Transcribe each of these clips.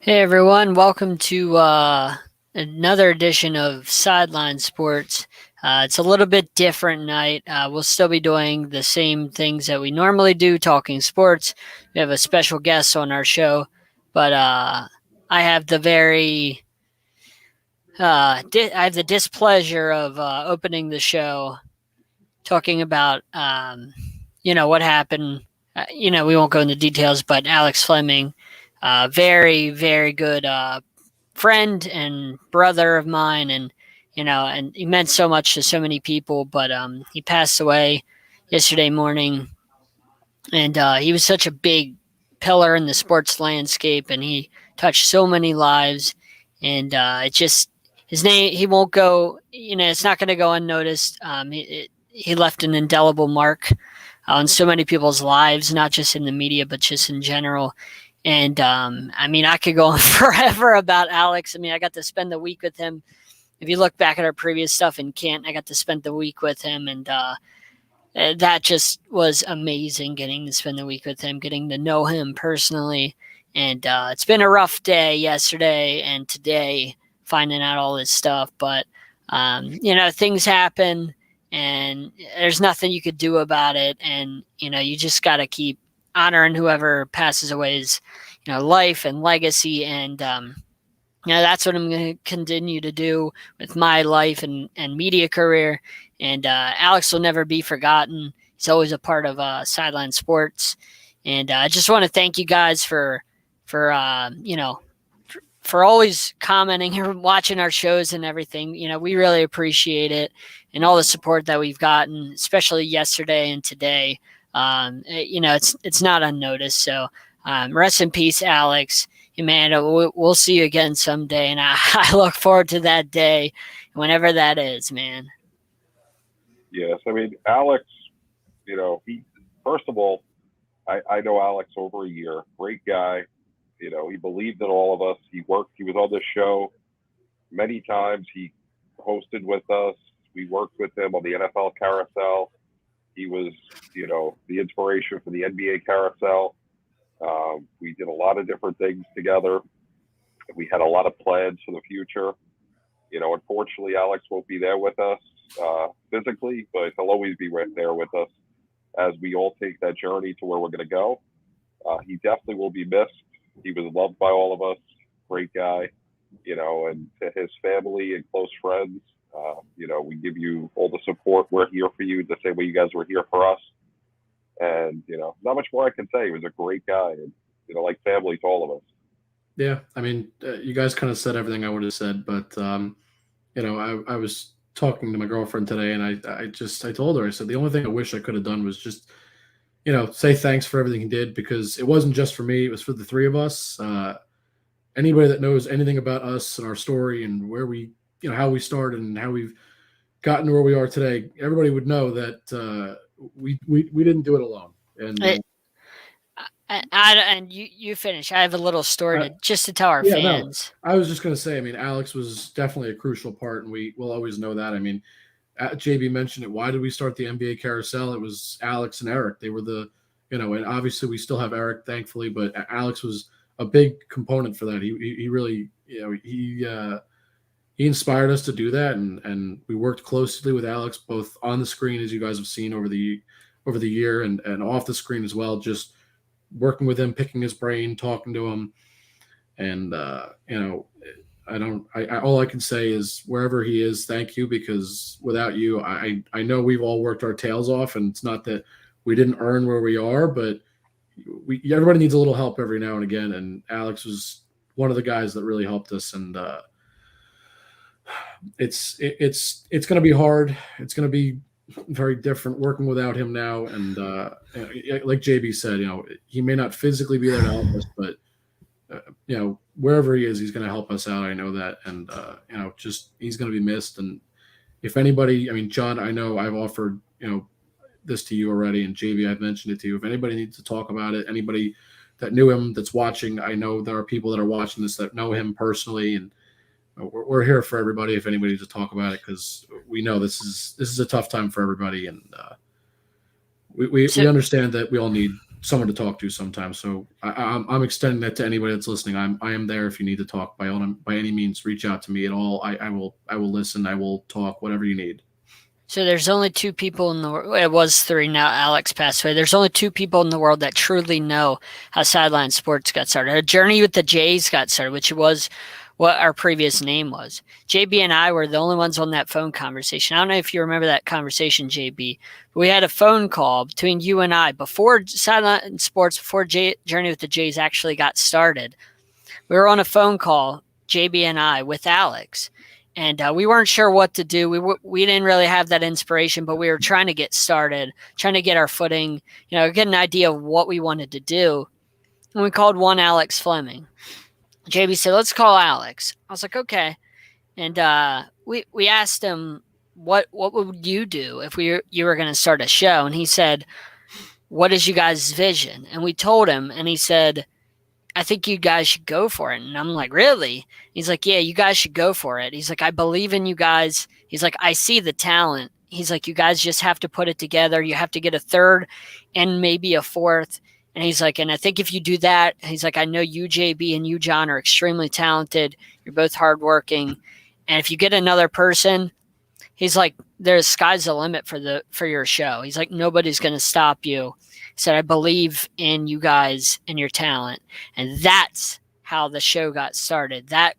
Hey everyone, welcome to another edition of Sideline Sports. It's a little bit different night. We'll still be doing the same things that we normally do, talking sports. We have a special guest on our show, but I have the very I have the displeasure of opening the show talking about what happened. We won't go into details, but Alex Fleming, very very good friend and brother of mine, and and he meant so much to so many people. But he passed away yesterday morning, and he was such a big pillar in the sports landscape, and he touched so many lives. And it just his name he won't go. It's not going to go unnoticed. He left an indelible mark on so many people's lives, not just in the media, but just in general. And I could go on forever about Alex. I got to spend the week with him. If you look back at our previous stuff in Canton, I got to spend the week with him, and that just was amazing. Getting to spend the week with him, getting to know him personally, and it's been a rough day yesterday and today finding out all this stuff. But things happen, and there's nothing you could do about it. And you just got to keep honoring whoever passes away's life and legacy. And that's what I'm going to continue to do with my life and media career. And Alex will never be forgotten. He's always a part of Sideline Sports. And I just want to thank you guys for always commenting and watching our shows and everything. We really appreciate it, and all the support that we've gotten, especially yesterday and today. It's not unnoticed. So rest in peace, Alex. Man, we'll see you again someday, and I look forward to that day, whenever that is, man. Yes, Alex. He first of all, I know Alex over a year. Great guy. He believed in all of us. He worked. He was on the show many times. He hosted with us. We worked with him on the NFL carousel. He was, the inspiration for the NBA carousel. We did a lot of different things together. We had a lot of plans for the future. Unfortunately, Alex won't be there with us physically, but he'll always be right there with us as we all take that journey to where we're going to go. He definitely will be missed. He was loved by all of us. Great guy, and to his family and close friends, we give you all the support. We're here for you the same way you guys were here for us. And, not much more I can say. He was a great guy and, like family to all of us. Yeah, you guys kind of said everything I would have said, but I was talking to my girlfriend today, and I told her, I said the only thing I wish I could have done was just say thanks for everything he did, because it wasn't just for me; it was for the three of us. Anybody that knows anything about us and our story and where we, how we started and how we've gotten to where we are today, everybody would know that we didn't do it alone. And and you finish. I have a little story just to tell our fans. No, I was just going to say, Alex was definitely a crucial part, and we will always know that. JB mentioned it. Why did we start the NBA carousel? It was Alex and Eric. They were the, and obviously we still have Eric, thankfully, but Alex was a big component for that. He really, he inspired us to do that, and we worked closely with Alex both on the screen, as you guys have seen over the year, and off the screen as well. Just working with him, picking his brain, talking to him, and all I can say is wherever he is, thank you, because without you, I know we've all worked our tails off, and it's not that we didn't earn where we are, but everybody needs a little help every now and again, and Alex was one of the guys that really helped us, and it's going to be hard. It's going to be very different working without him now, and like JB said, he may not physically be there to help us, but wherever he is, he's going to help us out. I know that, and just he's going to be missed. And if anybody, John, I know I've offered this to you already, and JB, I've mentioned it to you. If anybody needs to talk about it, anybody that knew him that's watching, I know there are people that are watching this that know him personally, and we're here for everybody if anybody needs to talk about it, because we know this is a tough time for everybody, and we understand that we all need someone to talk to sometimes. So I'm extending that to anybody that's listening. I am there if you need to talk. By any means, reach out to me at all. I will listen. I will talk. Whatever you need. So there's only two people in the world. It was three now. Alex passed away. There's only two people in the world that truly know how Sideline Sports got started. A Journey with the Jays got started, which was what our previous name was. JB and I were the only ones on that phone conversation. I don't know if you remember that conversation, JB. But we had a phone call between you and I before Sideline Sports, before Journey with the Jays actually got started. We were on a phone call, JB and I, with Alex. And we weren't sure what to do. We didn't really have that inspiration, but we were trying to get started, trying to get our footing, get an idea of what we wanted to do. And we called one Alex Fleming. JB said, let's call Alex. I was like, okay. And we asked him, what would you do if you were going to start a show? And he said, what is you guys' vision? And we told him, and he said, I think you guys should go for it. And I'm like, really? He's like, yeah, you guys should go for it. He's like, I believe in you guys. He's like, I see the talent. He's like, you guys just have to put it together. You have to get a third and maybe a fourth. And he's like, and I think if you do that, he's like, I know you, JB, and you, Jon, are extremely talented. You're both hardworking. And if you get another person, he's like, there's sky's the limit for your show. He's like, nobody's going to stop you. He said, I believe in you guys and your talent. And that's how the show got started. That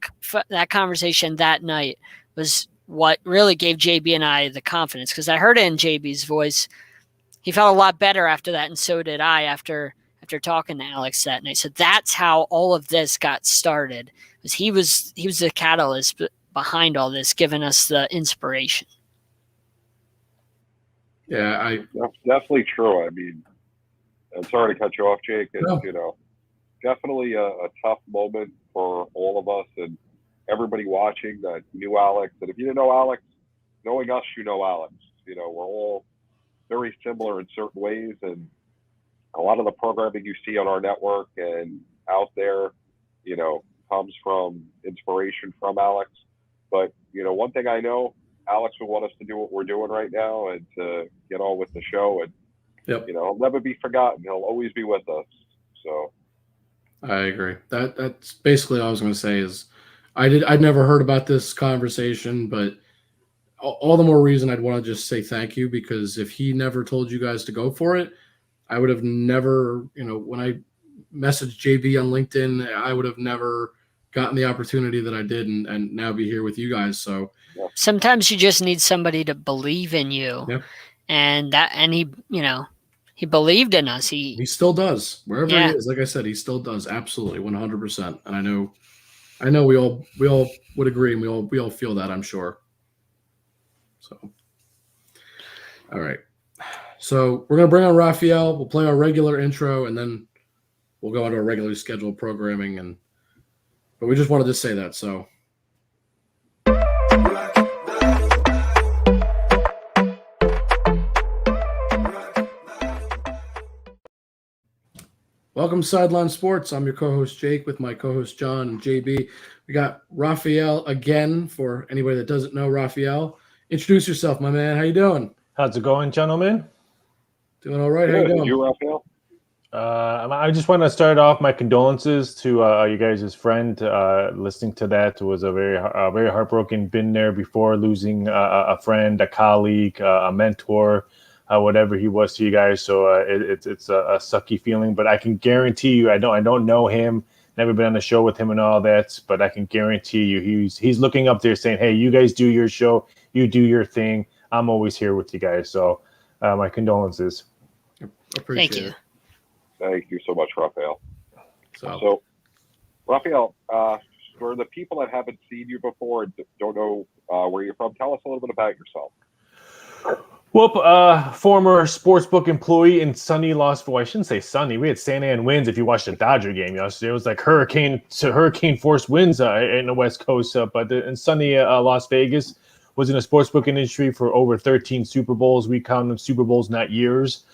conversation that night was what really gave JB and I the confidence, because I heard it in JB's voice. He felt a lot better after that, and so did I after talking to Alex that night. So that's how all of this got started. Was he was the catalyst behind all this, giving us the inspiration. Yeah, that's definitely true. I mean, I'm sorry to cut you off, Jake. It's, definitely a tough moment for all of us and everybody watching that knew Alex. And if you didn't know Alex, knowing us, you know Alex. We're all very similar in certain ways. And a lot of the programming you see on our network and out there, comes from inspiration from Alex. But, one thing I know, Alex would want us to do what we're doing right now and to get on with the show. And, he'll never be forgotten. He'll always be with us. So I agree. That's basically all I was going to say is I'd never heard about this conversation, but all the more reason I'd want to just say thank you, because if he never told you guys to go for it, I would have never, when I messaged JB on LinkedIn, I would have never gotten the opportunity that I did and now be here with you guys. So sometimes you just need somebody to believe in you. Yeah. And he believed in us. He still does. Wherever he is, like I said, he still does. Absolutely, 100%. And I know we all would agree, and we all feel that, I'm sure. So, all right. So we're gonna bring on Raphael. We'll play our regular intro, and then we'll go into our regularly scheduled programming. But we just wanted to say that. So. Welcome to Sideline Sports. I'm your co-host Jake with my co-host Jon and JB. We got Raphael again. For anybody that doesn't know Raphael, introduce yourself, my man. How you doing? How's it going, gentlemen? Doing all right. How you doing? You, Raphael? I just want to start off my condolences to you guys' friend. Listening to that was a very heartbroken. Been there before, losing a friend, a colleague, a mentor. Whatever he was to you guys, so it's a sucky feeling. But I can guarantee you, I don't know him, never been on a show with him and all that. But I can guarantee you, he's looking up there saying, "Hey, you guys do your show, you do your thing. I'm always here with you guys." So, my condolences. Thank you. Thank you so much, Raphael. So Raphael, for the people that haven't seen you before and don't know where you're from, tell us a little bit about yourself. Well, former sportsbook employee in sunny well, I shouldn't say sunny. We had Santa Ana winds. If you watched the Dodger game yesterday, it was like hurricane force winds in the West Coast. But in sunny Las Vegas, was in the sportsbook industry for over 13 Super Bowls. We count them Super Bowls, not years.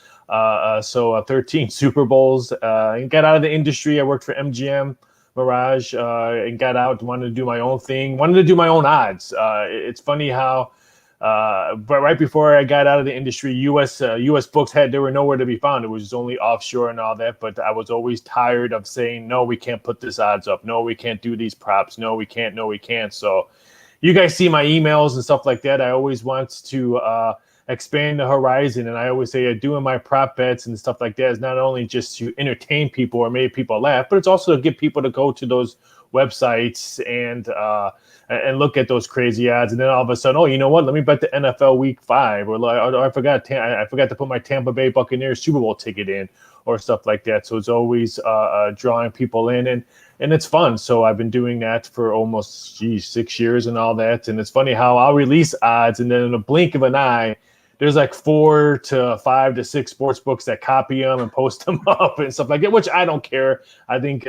So 13 Super Bowls. And got out of the industry. I worked for MGM, Mirage, and got out. Wanted to do my own thing. Wanted to do my own odds. It's funny how but right before I got out of the industry, U.S. books they were nowhere to be found. It was just only offshore and all that. But I was always tired of saying, no, we can't put this odds up. No, we can't do these props. No, we can't. No, we can't. So you guys see my emails and stuff like that. I always want to expand the horizon. And I always say doing my prop bets and stuff like that is not only just to entertain people or make people laugh, but it's also to get people to go to those websites and look at those crazy odds, and then all of a sudden, oh, you know what? Let me bet the NFL Week 5, or I forgot to put my Tampa Bay Buccaneers Super Bowl ticket in, or stuff like that. So it's always drawing people in, and it's fun. So I've been doing that for almost 6 years and all that. And it's funny how I'll release odds, and then in a blink of an eye, there's like 4 to 5 to 6 sports books that copy them and post them up and stuff like that, which I don't care. I think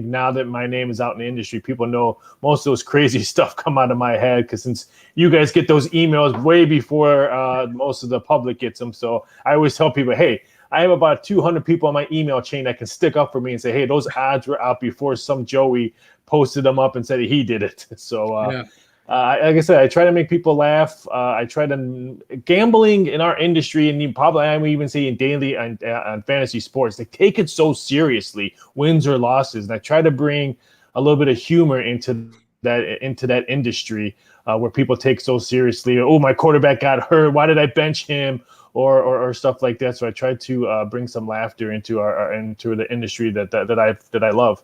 now that my name is out in the industry, people know most of those crazy stuff come out of my head, because since you guys get those emails way before most of the public gets them. So I always tell people, hey, I have about 200 people on my email chain that can stick up for me and say, hey, those odds were out before some Joey posted them up and said he did it. So Yeah. like I said, I try to make people laugh. I try to gambling in our industry, and I'm even saying daily on fantasy sports, they take it so seriously, wins or losses. And I try to bring a little bit of humor into that industry where people take so seriously. Oh, my quarterback got hurt. Why did I bench him? Or stuff like that. So I try to bring some laughter into into the industry that I love.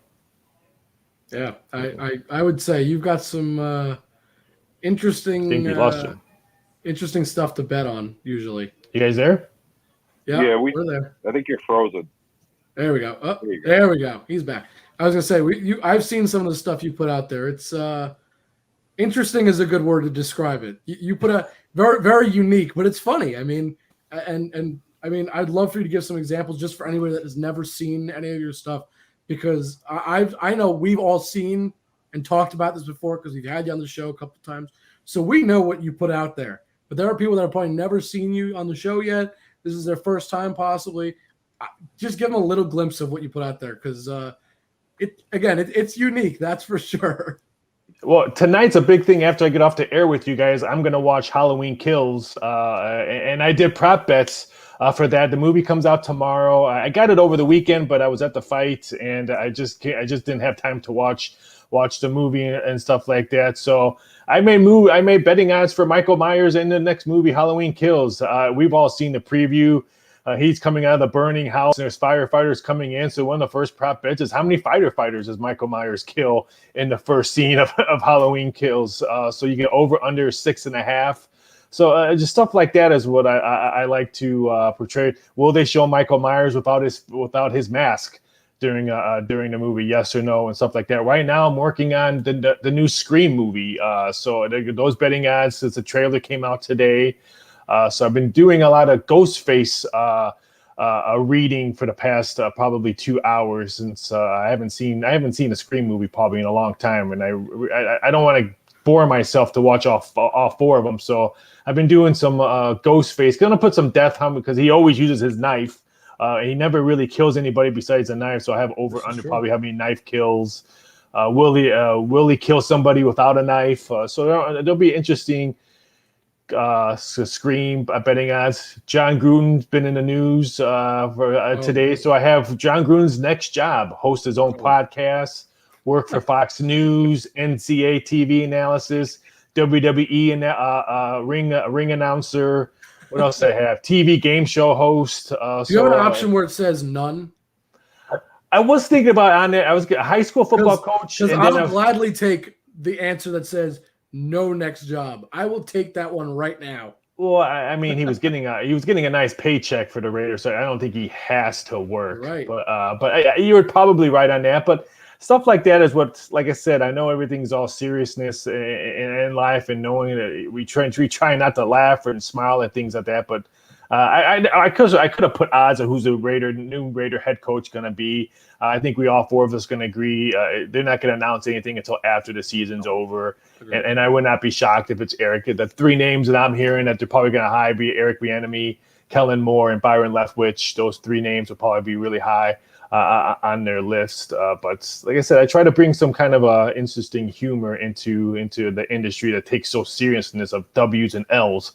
Yeah, I would say you've got some interesting stuff to bet on usually. You guys there? Yeah, we're there. I think you're frozen. There we go. Oh, there we go. He's back. I was gonna say I've seen some of the stuff you put out there. It's interesting is a good word to describe it. You put a very, very unique, but it's funny. I mean, and I mean, I'd love for you to give some examples just for anybody that has never seen any of your stuff, because I know we've all seen and talked about this before because we've had you on the show a couple of times. So we know what you put out there. But there are people that have probably never seen you on the show yet. This is their first time possibly. Just give them a little glimpse of what you put out there, because it's unique, that's for sure. Well, tonight's a big thing. After I get off the air with you guys, I'm going to watch Halloween Kills, and I did prop bets for that. The movie comes out tomorrow. I got it over the weekend, but I was at the fight, and I just didn't have time to watch the movie and stuff like that. So I made betting odds for Michael Myers in the next movie, Halloween Kills. We've all seen the preview. He's coming out of the burning house, and there's firefighters coming in. So one of the first prop bets is how many firefighters does Michael Myers kill in the first scene of Halloween Kills? So you get over under 6.5. So just stuff like that is what I like to portray. Will they show Michael Myers without his mask during the movie? Yes or no, and stuff like that. Right now, I'm working on the new Scream movie. So those betting odds, since the trailer came out today. So I've been doing a lot of Ghostface reading for the past probably 2 hours, since I haven't seen a Scream movie probably in a long time, and I don't want to bore myself to watch all 4 of them. So I've been doing some Ghostface. Gonna put some death on because he always uses his knife. He never really kills anybody besides a knife. So I have over under probably how many knife kills. Will he kill somebody without a knife? So there'll be interesting. Scream betting odds. Jon Gruden's been in the news today, so I have Jon Gruden's next job: host his own podcast, work for Fox News, NCAA TV analysis, WWE and ring announcer. What else do I have? TV game show host. Do you have an option where it says none? I was thinking about on there. I was a high school football coach, because I'll gladly take the answer that says no next job. I will take that one right now. Well, I mean, he was getting a nice paycheck for the Raiders, so I don't think he has to work. Right. But you were probably right on that. But stuff like that is what, like I said, I know everything's all seriousness in life, and knowing that we try not to laugh and smile at things like that. But I could have put odds of who's the new Raider head coach going to be. I think we all 4 of us going to agree they're not going to announce anything until after the season's over. And I would not be shocked if it's Eric. The 3 names that I'm hearing that they're probably going to hire be Eric Bieniemy, Kellen Moore, and Byron Leftwich. Those 3 names will probably be really high. on their list. But like I said, I try to bring some kind of interesting humor into the industry that takes so seriousness of W's and L's.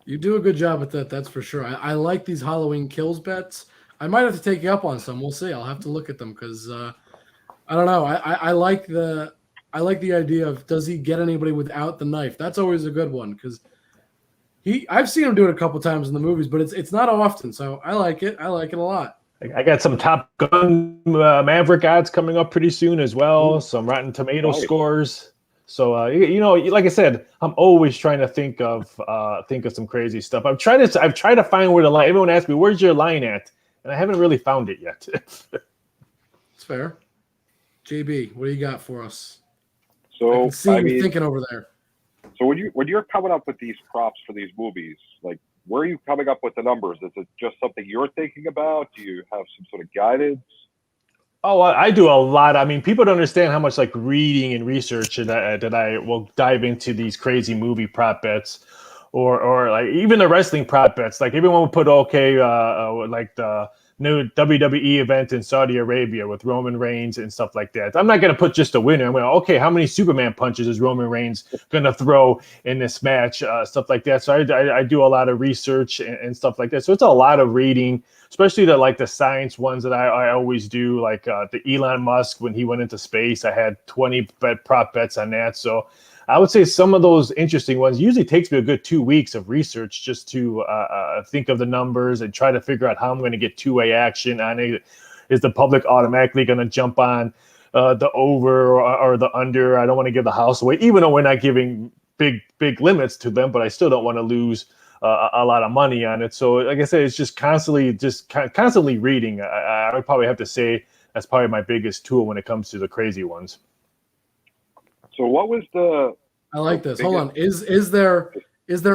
You do a good job with that, that's for sure. I like these Halloween kills bets. I might have to take you up on some. We'll see. I'll have to look at them because I don't know. I like the idea of, does he get anybody without the knife? That's always a good one because I've seen him do it a couple times in the movies, but it's not often. So I like it. I like it a lot. I got some Top Gun Maverick odds coming up pretty soon as well. Ooh. Some Rotten Tomato scores. So like I said, I'm always trying to think of some crazy stuff. I've tried to find where the line. Everyone asks me, "Where's your line at?" And I haven't really found it yet. It's fair. JB, what do you got for us? So I can see you thinking over there. So when you're coming up with these props for these movies, like, where are you coming up with the numbers? Is it just something you're thinking about? Do you have some sort of guidance? Oh, I do a lot. I mean, people don't understand how much like reading and research that I will dive into these crazy movie prop bets, or like even the wrestling prop bets. Like everyone would put like the new WWE event in Saudi Arabia with Roman Reigns and stuff like that. I'm not going to put just a winner. I'm going, okay, how many Superman punches is Roman Reigns going to throw in this match? Stuff like that. So I do a lot of research and stuff like that. So it's a lot of reading, especially the science ones that I always do, like the Elon Musk, when he went into space, I had 20 prop bets on that. So I would say some of those interesting ones usually takes me a good 2 weeks of research just to think of the numbers and try to figure out how I'm going to get two-way action on it. Is the public automatically going to jump on the over or the under? I don't want to give the house away, even though we're not giving big limits to them, but I still don't want to lose a lot of money on it. So like I said, it's just constantly reading. I would probably have to say that's probably my biggest tool when it comes to the crazy ones. So what was the? I like this. Hold on. Is there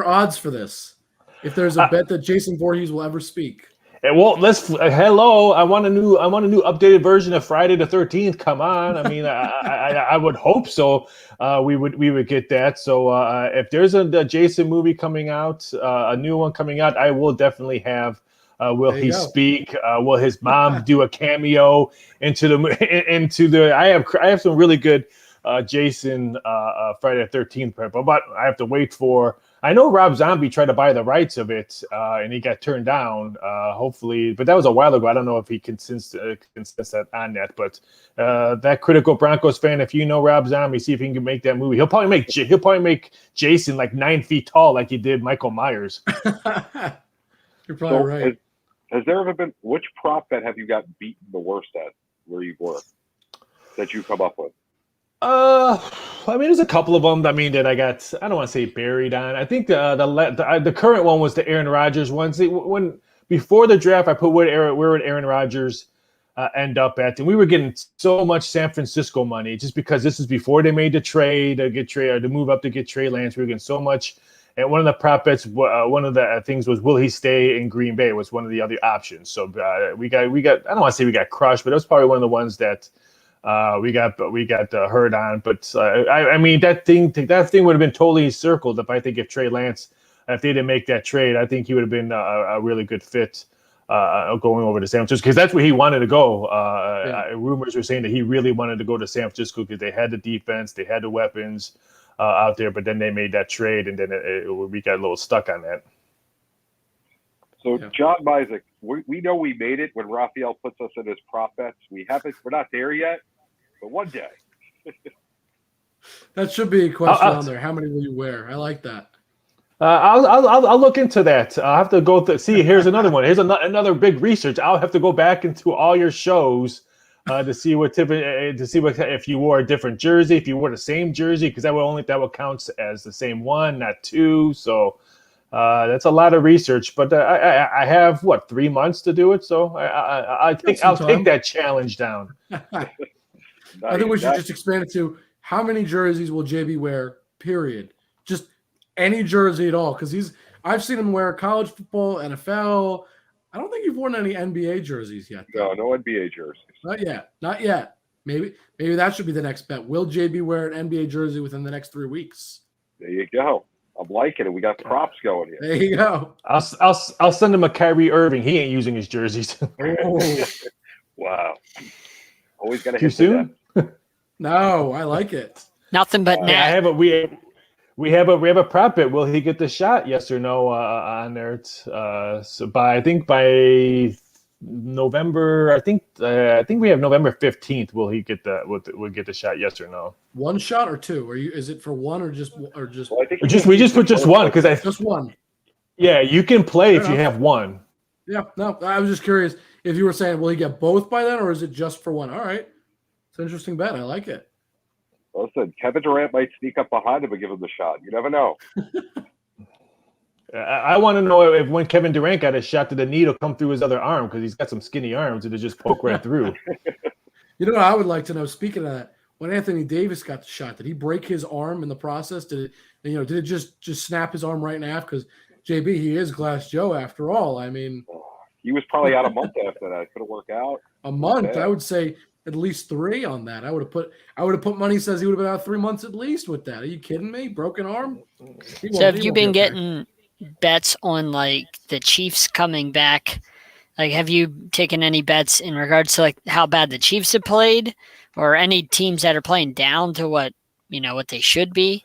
odds for this? If there's a bet that Jason Voorhees will ever speak? Well, hello. I want a new updated version of Friday the 13th. Come on. I mean, I would hope so. We would get that. So if there's a Jason movie coming out, a new one coming out, I will definitely have. Will he speak? Will his mom do a cameo into the? I have some really good Jason Friday the 13th, but I have to wait for. I know Rob Zombie tried to buy the rights of it, and he got turned down. Hopefully, but that was a while ago. I don't know if he consents that on that. But that critical Broncos fan, if you know Rob Zombie, see if he can make that movie. He'll probably make Jason like 9 feet tall, like he did Michael Myers. You're probably right. Has there ever been, which prop bet have you got beaten the worst at where you were that you come up with? I mean, there's a couple of them. I mean, that I don't want to say buried on. I think the current one was the Aaron Rodgers one. See, when before the draft, I put where would Aaron Rodgers end up at, and we were getting so much San Francisco money just because this is before they made the trade to move up to get Trey Lance. We were getting so much. And one of the prop bets, one of the things was, will he stay in Green Bay? Was one of the other options. So we got. I don't want to say we got crushed, but it was probably one of the ones that we got hurt on. But I mean that thing would have been totally circled if Trey Lance, if they didn't make that trade, I think he would have been a really good fit going over to San Francisco because that's where he wanted to go. Rumors were saying that he really wanted to go to San Francisco because they had the defense, they had the weapons. Out there, but then they made that trade, and then we got a little stuck on that. So, John Isaac, we know we made it when Raphael puts us in his prop bets. We're not there yet, but one day. That should be a question on there. How many will you wear? I like that. I'll look into that. I'll have to go see. Here's another one. Here's another big research. I'll have to go back into all your shows. To see if you wore a different jersey, if you wore the same jersey, because that will count as the same one, not two. So that's a lot of research. But I have 3 months to do it, so I think I'll take that challenge down. I think we should just expand it to how many jerseys will JB wear? Period. Just any jersey at all, because I've seen him wear college football, NFL. I don't think you've worn any NBA jerseys yet. No NBA jerseys. Not yet. Maybe that should be the next bet. Will JB wear an NBA jersey within the next 3 weeks? There you go. I'm liking it. We got props going here. There you go. I'll send him a Kyrie Irving. He ain't using his jerseys. Oh, Wow. Always got to Too hit soon? no, I like it. Nothing but Yeah, net. we have a prop bet. Will he get the shot? Yes or no on there? So I think by November. I think we have November 15th. Will he get will get the shot? Yes or no? One shot or two? Is it for one or just? Well, I think We just put just one because Just one. Yeah, you can play Fair if you enough. have one. Yeah, no, I was just curious if you were saying, will he get both by then, or is it just for one? All right, it's an interesting bet. I like it. Listen, Kevin Durant might sneak up behind him and give him the shot. You never know. I want to know if when Kevin Durant got a shot, did the needle come through his other arm because he's got some skinny arms? Did it just poke right through? You know what I would like to know? Speaking of that, when Anthony Davis got the shot, did he break his arm in the process? Did it just snap his arm right in half? Because JB, he is Glass Joe after all. I mean, He was probably out a month after that. Couldn't work out. a month. Yeah. I would say at least 3 on that. I would have put money. Says he would have been out 3 months at least with that. Are you kidding me? Broken arm. So have you been getting bets on like the Chiefs coming back? Like, have you taken any bets in regards to like how bad the Chiefs have played, or any teams that are playing down to what they should be?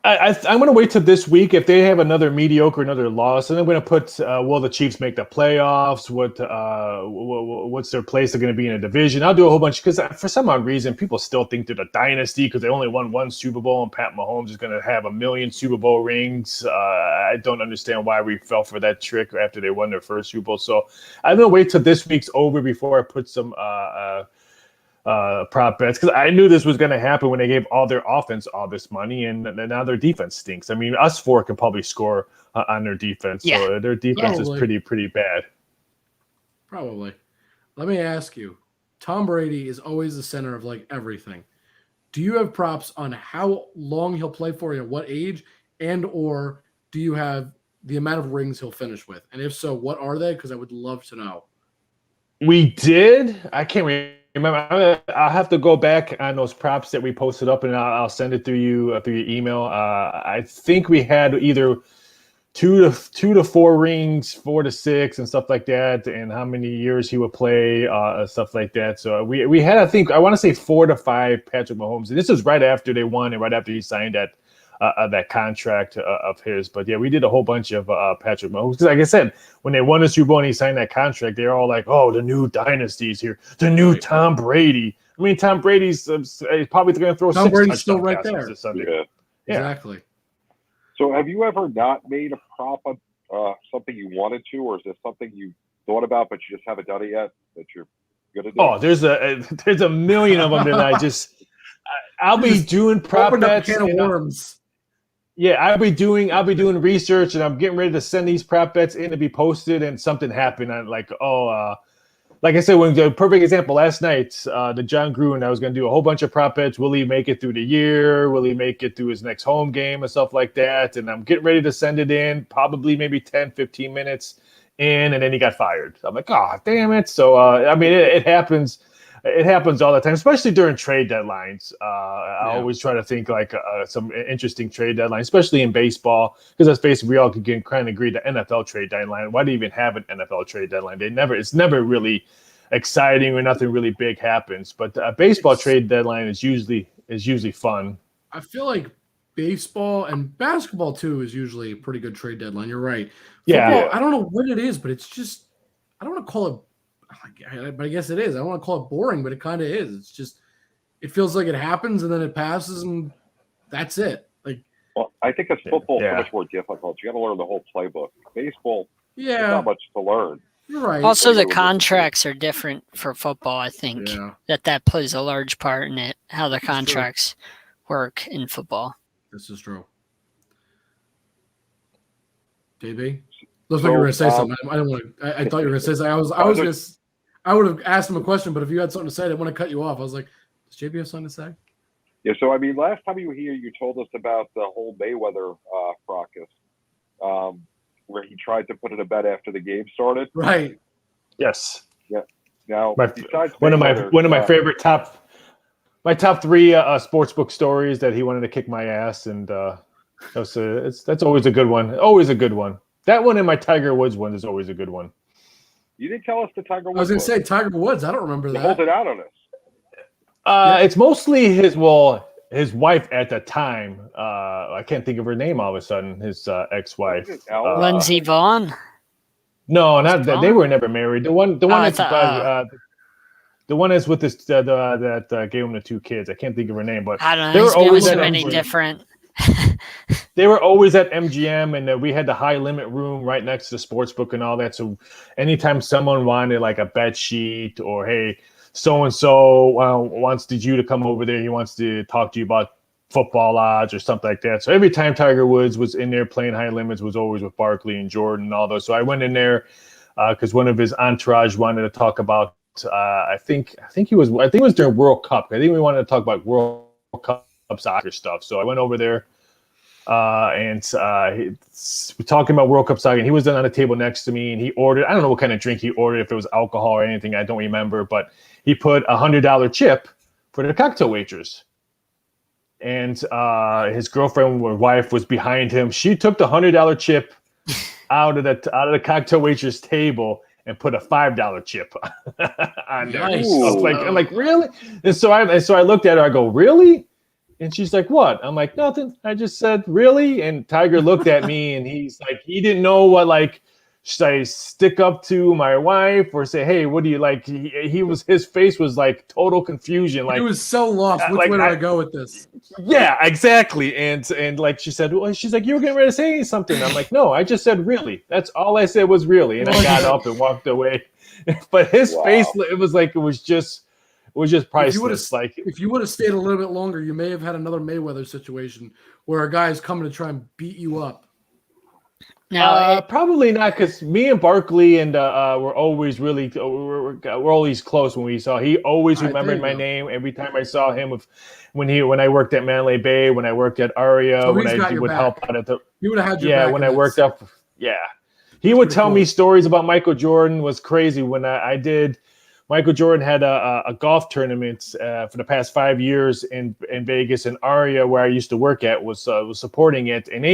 I'm going to wait till this week. If they have another loss, and I'm going to put will the Chiefs make the playoffs? What's their place? They're going to be in a division. I'll do a whole bunch because for some odd reason, people still think they're the dynasty because they only won 1 Super Bowl, and Pat Mahomes is going to have 1 million Super Bowl rings. I don't understand why we fell for that trick after they won their first Super Bowl. So I'm going to wait till this week's over before I put some prop bets because I knew this was going to happen when they gave all their offense all this money and now their defense stinks. I mean, us 4 can probably score on their defense. Yeah. So their defense Probably. is pretty bad. Probably. Let me ask you, Tom Brady is always the center of like everything. Do you have props on how long he'll play for and at what age, and or do you have the amount of rings he'll finish with? And if so, what are they? Because I would love to know. We did. I can't remember. I'll have to go back on those props that we posted up, and I'll send it through your email. I think we had either 2 to 4 rings, 4 to 6, and stuff like that, and how many years he would play, stuff like that. So we had, I want to say 4 to 5 Patrick Mahomes, and this was right after they won and right after he signed that contract of his. But yeah, we did a whole bunch of Patrick Mahomes. Because like I said, when they won the Super Bowl and he signed that contract, they're all like, oh, the new dynasty's here. The new Tom Brady. I mean, Tom Brady's probably going to throw Tom 6 Brady's still touchdown right passes there. this Sunday. Yeah. Exactly. So have you ever not made a prop on something you wanted to, or is there something you thought about but you just haven't done it yet that you're going to do? Oh, there's a million of them that I'll be doing prop Opened up a bets. can of worms. Yeah, I'll be doing research, and I'm getting ready to send these prop bets in to be posted, and something happened. I'm like, like I said, when the perfect example last night, the Jon Gruden, I was going to do a whole bunch of prop bets. Will he make it through the year? Will he make it through his next home game and stuff like that? And I'm getting ready to send it in, probably maybe 10, 15 minutes in, and then he got fired. I'm like, oh, damn it. So, I mean, it happens. It happens all the time, especially during trade deadlines. I always try to think like some interesting trade deadline, especially in baseball, because let's face it, we all can kind of agree the NFL trade deadline. Why do you even have an NFL trade deadline? It's never really exciting or nothing really big happens. But baseball trade deadline is usually fun. I feel like baseball and basketball too is usually a pretty good trade deadline. You're right. Yeah. Football, I don't know what it is, but it's just, I don't want to call it, but I guess it is. I don't want to call it boring, but it kind of is. It's just, it feels like it happens and then it passes and that's it. Like, Well, I think it's football so much more difficult. You got to learn the whole playbook. Baseball, there's not much to learn. You're right. Also, the contracts are different for football. I think Yeah. that plays a large part in it, how the contracts work in football. This is true. JB? Looks like you were going to say something. I didn't want to. I thought you were going to say something. I would have asked him a question, but if you had something to say, I didn't want to cut you off. I was like, does JB have something to say? Yeah, so I mean, last time you were here, you told us about the whole Mayweather fracas, where he tried to put in a bet after the game started. Right. Yes. Yeah. Now, besides one of Mayweather, my favorite top 3 sportsbook stories that he wanted to kick my ass, and That's always a good one. Always a good one. That one and my Tiger Woods one is always a good one. You didn't tell us the Tiger Woods. I was going to say Tiger Woods. I don't remember that. Hold it out on us. It's mostly his wife at the time. I can't think of her name all of a sudden. His ex-wife, Lindsey Vaughn. No, not that. They were never married. The one that's with this that gave him the 2 kids. I can't think of her name, but I don't know. They were always so many different. They were always at MGM, and we had the high limit room right next to the sports book and all that. So anytime someone wanted like a bet sheet or hey, so and so wants you to come over there, he wants to talk to you about football odds or something like that. So every time Tiger Woods was in there playing high limits was always with Barkley and Jordan and all those. So I went in there because one of his entourage wanted to talk about. I think it was during World Cup. I think we wanted to talk about World Cup soccer stuff. So I went over there. We're talking about World Cup soccer, and he was on the table next to me, and he ordered, I don't know what kind of drink he ordered, if it was alcohol or anything, I don't remember, but he put $100 chip for the cocktail waitress. And his girlfriend or wife was behind him. She took the $100 chip out of the cocktail waitress table and put a $5 chip on there. Nice. I'm like, really? And so I looked at her, I go, really? And she's like, what? I'm like, nothing. I just said, really? And Tiger looked at me and he's like, he didn't know what, like, should I stick up to my wife or say, hey, what do you like? His face was like total confusion. Like, he was so lost. Which way do I go with this? Yeah, exactly. And like she said, well, she's like, you were getting ready to say something. I'm like, no, I just said really. That's all I said was really. And I got up and walked away. But his face, it was just priceless. If you would have stayed a little bit longer, you may have had another Mayweather situation where a guy is coming to try and beat you up. No, probably not, because me and Barkley and were always really we're always close. When we saw, he always remembered my name every time I saw him. When I worked at Mandalay Bay, when I worked at Aria, so when I would help out at the he would have had your back when I worked up, he would tell me stories about Michael Jordan. Was crazy when I did. Michael Jordan had a golf tournament for the past 5 years in Vegas, and Aria, where I used to work at, was supporting it, and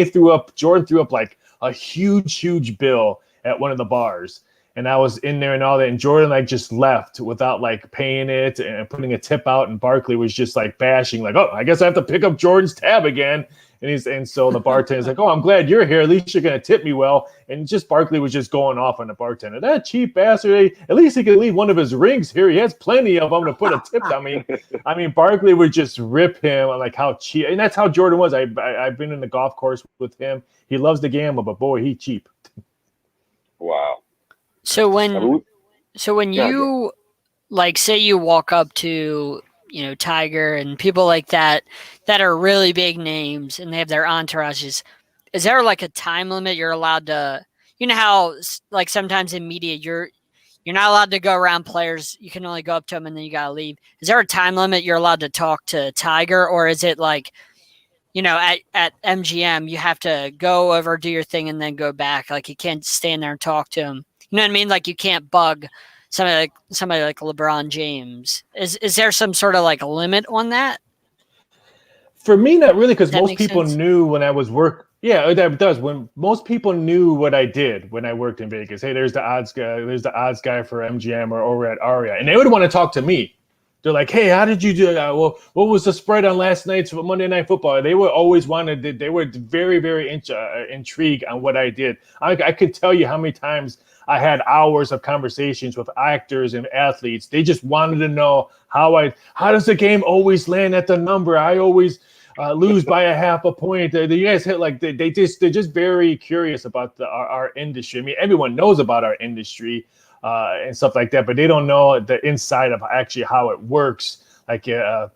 Jordan threw up like a huge bill at one of the bars, and I was in there and all that, and Jordan like just left without like paying it and putting a tip out, and Barkley was just like bashing, like, oh, I guess I have to pick up Jordan's tab again. And so the bartender's like, oh, I'm glad you're here. At least you're going to tip me well. And just Barkley was just going off on the bartender. That cheap bastard. At least he could leave one of his rings here. He has plenty of them to put a tip. I mean, Barkley would just rip him on like how cheap. And that's how Jordan was. I've been in the golf course with him. He loves to gamble, but boy, he cheap. Wow. So when you like say you walk up to Tiger and people like that are really big names and they have their entourages, is there like a time limit you're allowed to, how like sometimes in media you're not allowed to go around players, you can only go up to them and then you gotta leave. Is there a time limit you're allowed to talk to Tiger, or is it like at MGM you have to go over, do your thing, and then go back? Like you can't stand there and talk to him, you know what I mean? Like you can't bug somebody like LeBron James. Is there some sort of like a limit on that? For me, not really, because most people sense? knew when I was Yeah, that does. When most people knew what I did when I worked in Vegas. Hey, there's the odds guy. There's the odds guy for MGM or over at Aria, and they would want to talk to me. They're like, hey, how did you do that? Well, what was the spread on last night's Monday Night Football? They were always wanted. They were very, very intrigued on what I did. I could tell you how many times I had hours of conversations with actors and athletes. They just wanted to know how does the game always land at the number? I always lose by a half a point. You guys hit like they're just very curious about our industry. I mean, everyone knows about our industry and stuff like that, but they don't know the inside of actually how it works. Like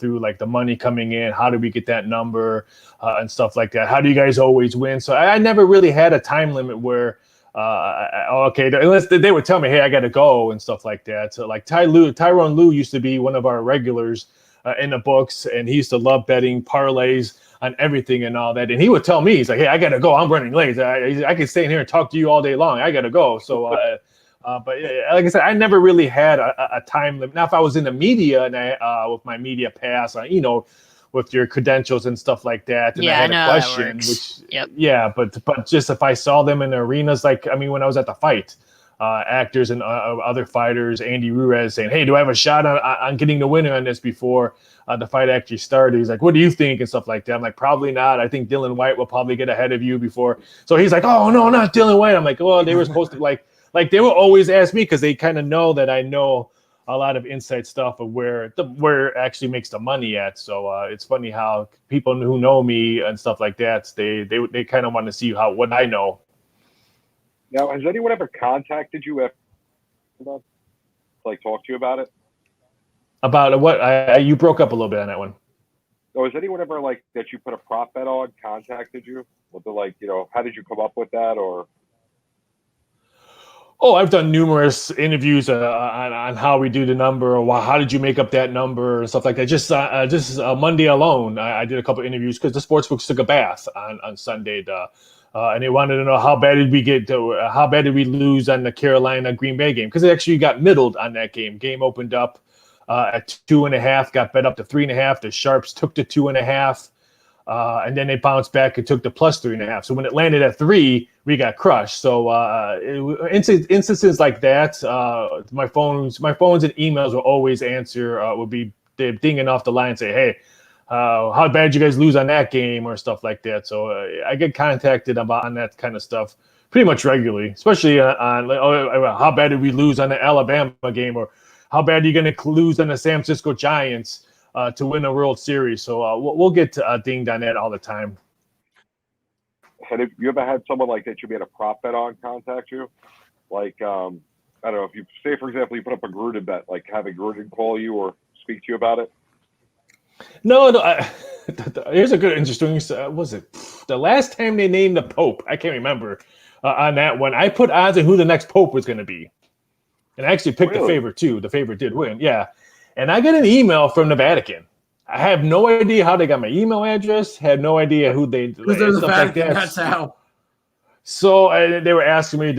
through like the money coming in, how do we get that number and stuff like that? How do you guys always win? So I never really had a time limit where. Unless they would tell me, hey, I got to go and stuff like that. So like Tyrone Lue used to be one of our regulars in the books, and he used to love betting parlays on everything and all that. And he would tell me, he's like, hey, I got to go. I'm running late. I can stay in here and talk to you all day long. I got to go. So, but like I said, I never really had a time limit. Now, if I was in the media and with my media pass, with your credentials and stuff like that. And I had a question, but just if I saw them in the arenas, like, I mean, when I was at the fight, actors and other fighters, Andy Ruiz saying, "Hey, do I have a shot on getting the winner on this before the fight actually started?" He's like, "What do you think?" and stuff like that. I'm like, "Probably not. I think Dylan White will probably get ahead of you before." So he's like, "Oh no, not Dylan White." I'm like, "Well, they were supposed to like they will always ask me because they kind of know that I know a lot of inside stuff of where it actually makes the money at." So it's funny how people who know me and stuff like that, they kind of want to see what I know. Now, has anyone ever contacted you talk to you about it? About what? You broke up a little bit on that one. So has anyone ever that you put a prop bet on contacted you? What the how did you come up with that? Or I've done numerous interviews on how we do the number, or how did you make up that number and stuff like that. Just Monday alone, I did a couple of interviews because the sportsbooks took a bath on Sunday, and they wanted to know how bad did we lose on the Carolina Green Bay game, because it actually got middled on that game. Game opened up at 2.5, got bet up to 3.5. The Sharps took the 2.5. And then they bounced back and took the plus 3.5. So when it landed at 3, we got crushed. So instances like that, my phones and emails will always answer. Would be they're dinging off the line and say, "Hey, how bad you guys lose on that game?" or stuff like that. So I get contacted on that kind of stuff pretty much regularly, especially on how bad did we lose on the Alabama game, or how bad are you going to lose on the San Francisco Giants to win a World Series. So we'll get dinged on that all the time. Have you ever had someone like that you made a prop bet on contact you? I don't know, if you say, for example, you put up a Gruden bet, having Gruden call you or speak to you about it? No. Here's a good, interesting. Was it the last time they named the Pope? I can't remember on that one. I put odds on who the next Pope was going to be, and I actually picked the favorite too. The favorite did win, yeah. And I get an email from the Vatican. I have no idea how they got my email address. Had no idea who they because they're the Vatican. Like that. That's how. So they were asking me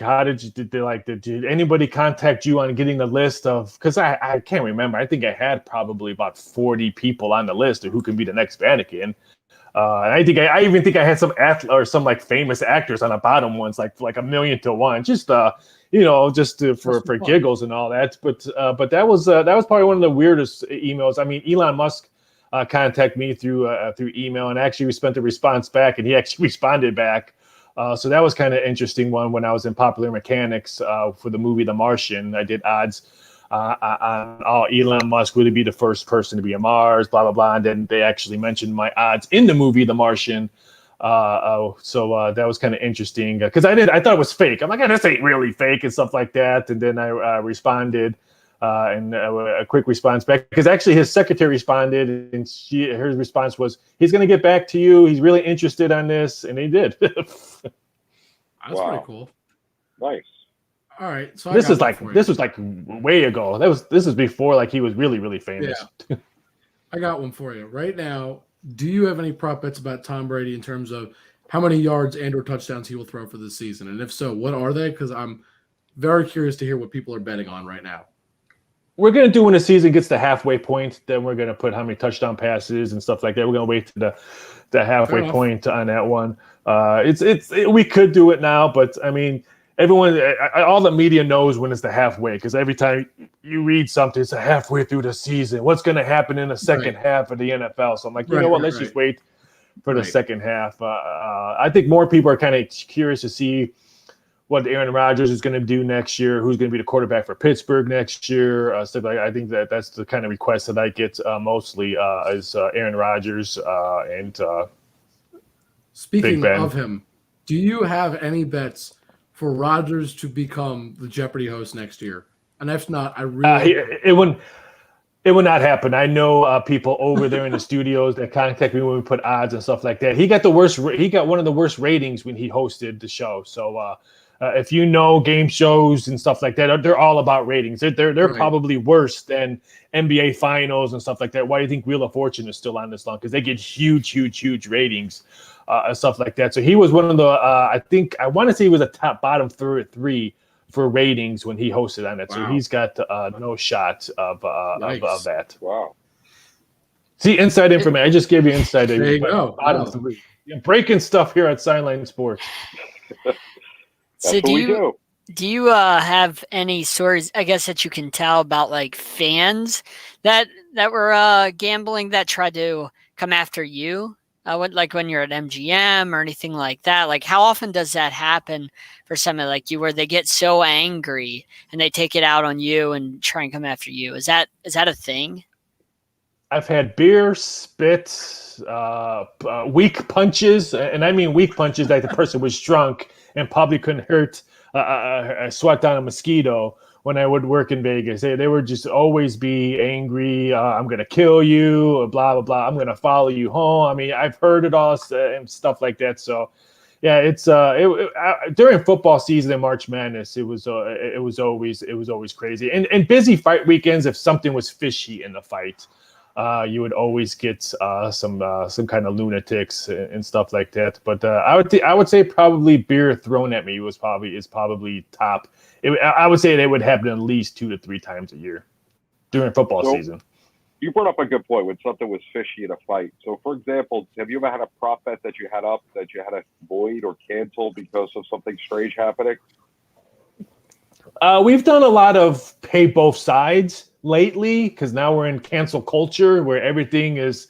how did anybody contact you on getting the list of? Because I can't remember. I think I had probably about 40 people on the list of who can be the next Vatican. And I even think I had some athlete or some famous actors on the bottom ones, like 1,000,000 to 1, just for giggles and all that. But that was probably one of the weirdest emails. I mean, Elon Musk contacted me through email, and actually we spent a response back, and he actually responded back. So that was kind of interesting one when I was in Popular Mechanics for the movie The Martian. I did odds on Elon Musk would be the first person to be on Mars, blah, blah, blah. And then they actually mentioned my odds in the movie The Martian. So that was kind of interesting because I thought it was fake. I'm like, this ain't really fake and stuff like that. And then I responded and a quick response back, because actually his secretary responded, and her response was, "He's going to get back to you. He's really interested on this," and he did. That's pretty cool. Nice. All right, so this was way ago. This was before he was really, really famous. Yeah. I got one for you right now. Do you have any prop bets about Tom Brady in terms of how many yards and/or touchdowns he will throw for this season? And if so, what are they? Because I'm very curious to hear what people are betting on right now. We're going to do when the season gets to halfway point. Then we're going to put how many touchdown passes and stuff like that. We're going to wait to the halfway point on that one. We could do it now, but I mean, everyone, all the media knows when it's the halfway, because every time you read something, it's a halfway through the season. What's going to happen in the second half of the NFL? So I'm like, let's just wait for the second half. I think more people are kind of curious to see what Aaron Rodgers is going to do next year, who's going to be the quarterback for Pittsburgh next year. Stuff like I think that's the kind of request that I get mostly is Aaron Rodgers and Speaking of him, do you have any bets for Rodgers to become the Jeopardy host next year? And if not, I really it would not happen. I know people over there in the studios that contact me when we put odds and stuff like that. He got one of the worst ratings when he hosted the show. So if you know game shows and stuff like that, they're all about ratings. They're probably worse than NBA finals and stuff like that. Why do you think Wheel of Fortune is still on this long? Because they get huge ratings and stuff like that. So he was one of the I want to say he was a bottom three for ratings when he hosted on it. Wow. So he's got no shot of that. Wow. See, inside information. I just gave you inside. There you go. Bottom three. You're breaking stuff here at Sideline Sports. So do you have any stories, I guess, that you can tell about like fans that were gambling that tried to come after you? Like when you're at MGM or anything like that? Like how often does that happen for somebody like you where they get so angry and they take it out on you and try and come after you? Is that a thing? I've had beer, spit, weak punches, and I mean weak punches like the person was drunk and probably couldn't hurt a swat down a mosquito when I would work in Vegas. They would just always be angry. I'm going to kill you, blah, blah, blah. I'm going to follow you home. I mean, I've heard it all and stuff like that. So, yeah, it's during football season in March Madness, it was always crazy. And busy fight weekends, if something was fishy in the fight, you would always get some kind of lunatics and stuff like that. But I would say probably beer thrown at me is probably top. I would say they would happen at least 2 to 3 times a year during football season. You brought up a good point when something was fishy in a fight. So, for example, have you ever had a prop bet that you had up that you had to void or cancel because of something strange happening? We've done a lot of pay both sides lately because now we're in cancel culture where everything is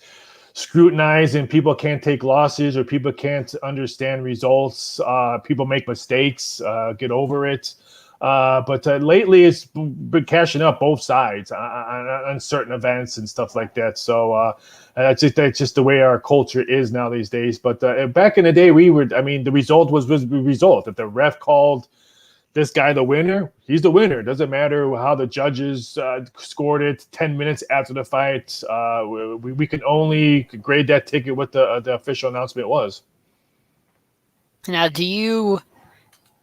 scrutinized and people can't take losses or people can't understand results. People make mistakes, get over it. But lately it's been cashing up both sides on certain events and stuff like that. So that's just the way our culture is now these days. But back in the day, the result was the result. If the ref called this guy the winner, he's the winner. It doesn't matter how the judges scored it 10 minutes after the fight. We can only grade that ticket what the official announcement was. Now,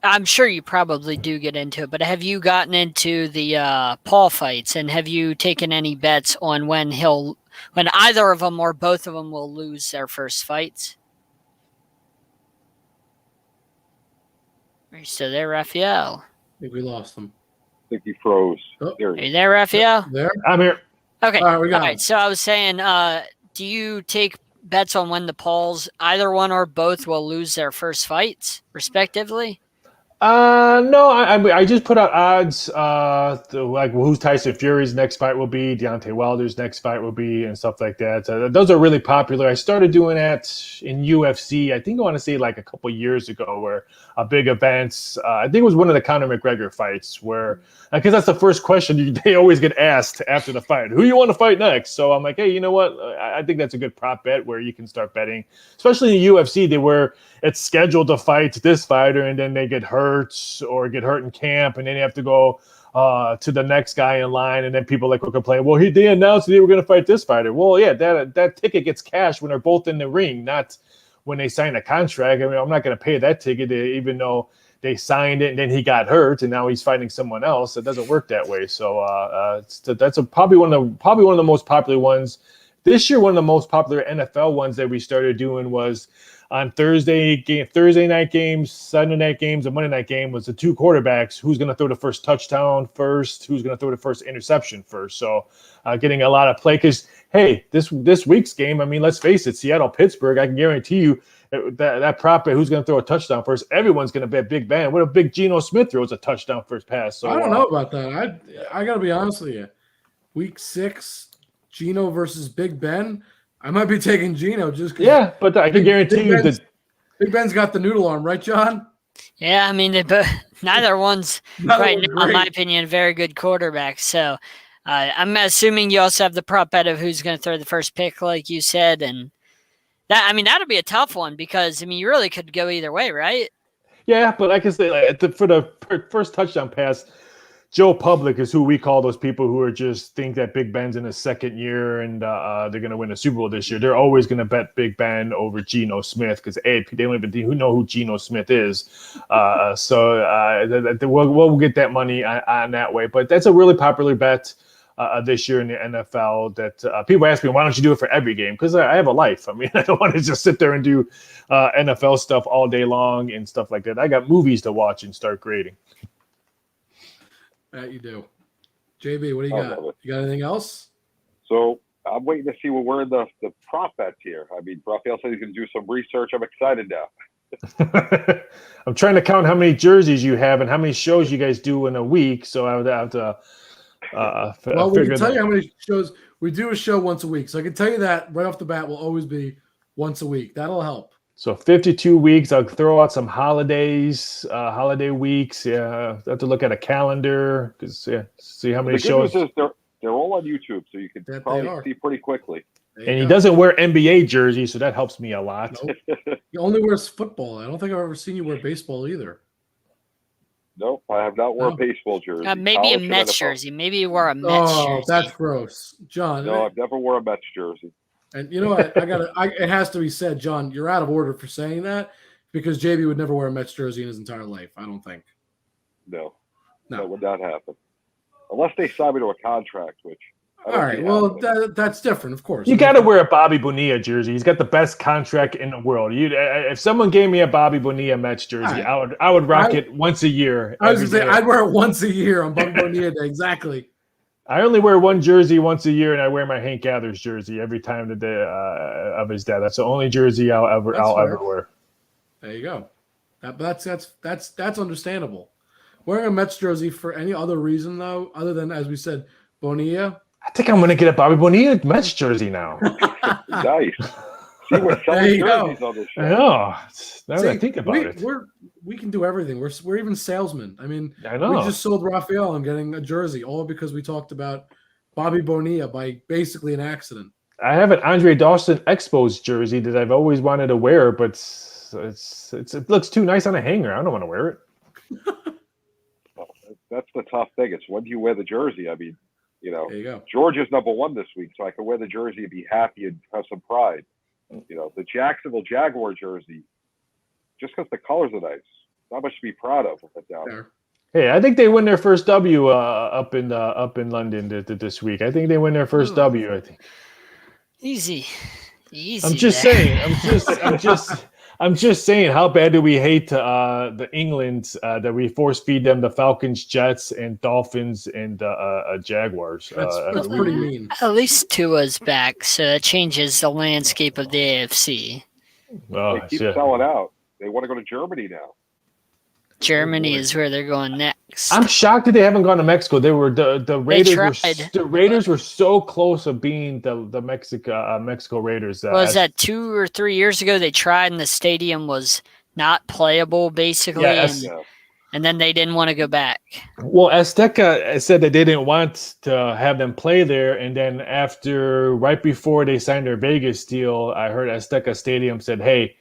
I'm sure you probably do get into it, but have you gotten into the Paul fights, and have you taken any bets on when either of them or both of them will lose their first fights? Are you still there, Raphael? I think we lost him. I think he froze. Oh. Are you there, Raphael? There? I'm here. Okay. All right, So I was saying, do you take bets on when the Pauls, either one or both, will lose their first fights, respectively? No, I just put out odds, like who Tyson Fury's next fight will be, Deontay Wilder's next fight will be, and stuff like that. Those are really popular. I started doing that in UFC. I think I want to say like a couple years ago, where big events. I think it was one of the Conor McGregor fights, where because that's the first question they always get asked after the fight. Who you want to fight next? So I'm like, hey, you know what? I think that's a good prop bet where you can start betting, especially in the UFC, it's scheduled to fight this fighter and then they get hurt or get hurt in camp and then you have to go to the next guy in line, and then people will complain, well, they announced they were going to fight this fighter. Well, yeah, that ticket gets cashed when they're both in the ring, not when they sign a contract. I mean, I'm not going to pay that ticket even though they signed it and then he got hurt and now he's fighting someone else. It doesn't work that way. So that's probably one of the most popular ones. This year, one of the most popular NFL ones that we started doing was on Thursday night games, Sunday night games, and Monday night game was the 2 quarterbacks. Who's going to throw the first touchdown first? Who's going to throw the first interception first? So getting a lot of play because, hey, this week's game, I mean, let's face it, Seattle-Pittsburgh, I can guarantee you that prop bet, who's going to throw a touchdown first, everyone's going to bet Big Ben. What if Big Geno Smith throws a touchdown first pass? So I don't know about that. I got to be honest with you. Week 6, Geno versus Big Ben. I might be taking Geno just because. Yeah, but I can guarantee you that Big Ben's got the noodle arm, right, John? Yeah, I mean, neither one's right now, in my opinion, very good quarterback. So I'm assuming you also have the prop bet of who's going to throw the first pick, like you said, and that'll be a tough one because you really could go either way, right? Yeah, but like I say, for the first touchdown pass, Joe Public is who we call those people who are just think that Big Ben's in his second year and they're going to win a Super Bowl this year. They're always going to bet Big Ben over Geno Smith because they don't even know who Geno Smith is. So we'll get that money on that way. But that's a really popular bet this year in the NFL that people ask me, why don't you do it for every game? Because I have a life. I mean, I don't want to just sit there and do NFL stuff all day long and stuff like that. I got movies to watch and start grading. That you do. JB, what do you got? You got anything else? So I'm waiting to see when we're in the prop bets here. I mean, Raphael said he's going to do some research. I'm excited now. I'm trying to count how many jerseys you have and how many shows you guys do in a week. So I would have to well, we figure can tell that. you how many shows we do. A show once a week, so I can tell you that right off the bat will always be once a week. That'll help. So 52 weeks. I'll throw out some holidays, holiday weeks. Yeah, I have to look at a calendar because see how many The good shows. news is they're all on YouTube, so you can That they probably are. see pretty quickly. And he doesn't wear NBA jerseys, so that helps me a lot. Nope. He only wears football. I don't think I've ever seen you wear baseball either. Nope, I have not worn a baseball jersey. Maybe College a and Mets NFL. jersey. Maybe you wore a Mets Oh, jersey. that's gross, John. No, I've never worn a Mets jersey. And you know what? It has to be said, John. You're out of order for saying that because JB would never wear a Mets jersey in his entire life. I don't think. No, No. that would not happen unless they sign me to a contract, which. I All don't right. see Well, happening. that's different, of course. You got to wear a Bobby Bonilla jersey. He's got the best contract in the world. If someone gave me a Bobby Bonilla Mets jersey, All right. I would rock it once a year. I was going to say every day. I'd wear it once a year on Bobby Bonilla Day. Exactly. I only wear one jersey once a year, and I wear my Hank Gathers jersey every time the day of his death. That's the only jersey I'll ever wear. There you go. That's understandable. Wearing a Mets jersey for any other reason though, other than as we said, Bonilla. I think I'm going to get a Bobby Bonilla Mets jersey now. Nice. See, we're There selling you go. jerseys on this show. I know. Now that I think about it. We can do everything. We're even salesmen. I mean, I know. we just sold Raphael and getting a jersey, all because we talked about Bobby Bonilla by basically an accident. I have an Andre Dawson Expos jersey that I've always wanted to wear, but it looks too nice on a hanger. I don't want to wear it. That's the tough thing. It's when do you wear the jersey? I mean, There you go. Georgia's #1 this week, so I can wear the jersey and be happy and have some pride. The Jacksonville Jaguar jersey, just because the colors are nice, not much to be proud of. There. Hey, I think they win their first W up in London this week. I think they win their first W. I think. Easy. I'm just saying. I'm just saying. How bad do we hate the England that we force feed them the Falcons, Jets, and Dolphins and Jaguars? That's pretty mean. At least Tua's back, so that changes the landscape of the AFC. Oh, They keep selling out. They want to go to Germany now. Germany is where they're going next. I'm shocked that they haven't gone to Mexico. The Raiders. tried. The Raiders were so close of being the Mexico Raiders. Was that 2 or 3 years ago? They tried, and the stadium was not playable, basically, and then they didn't want to go back. Well, Azteca said that they didn't want to have them play there, and then right before they signed their Vegas deal, I heard Azteca Stadium said, "Hey,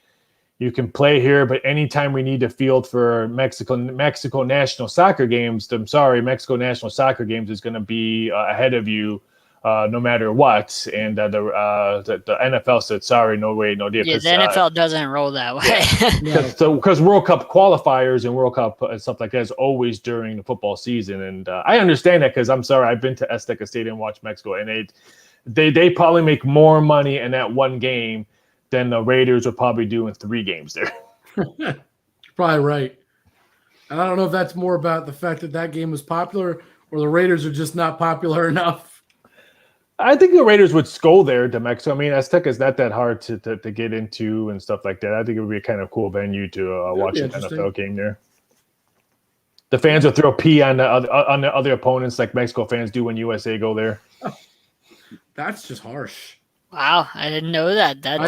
you can play here, but anytime we need a field for Mexico national soccer games, Mexico national soccer games is going to be ahead of you, no matter what." And the NFL said, "Sorry, no way, no deal." Yeah, the NFL doesn't roll that way. Because World Cup qualifiers and World Cup and stuff like that is always during the football season, and I understand that because I'm sorry, I've been to Azteca Stadium and watched Mexico, and they probably make more money in that one game than the Raiders would probably do in 3 games there. Probably right. And I don't know if that's more about the fact that game was popular or the Raiders are just not popular enough. I think the Raiders would go there to Mexico. I mean, Azteca is not that hard to get into and stuff like that. I think it would be a kind of cool venue to watch an NFL game there. The fans will throw pee on the other opponents like Mexico fans do when USA go there. That's just harsh. Wow, I didn't know that. I've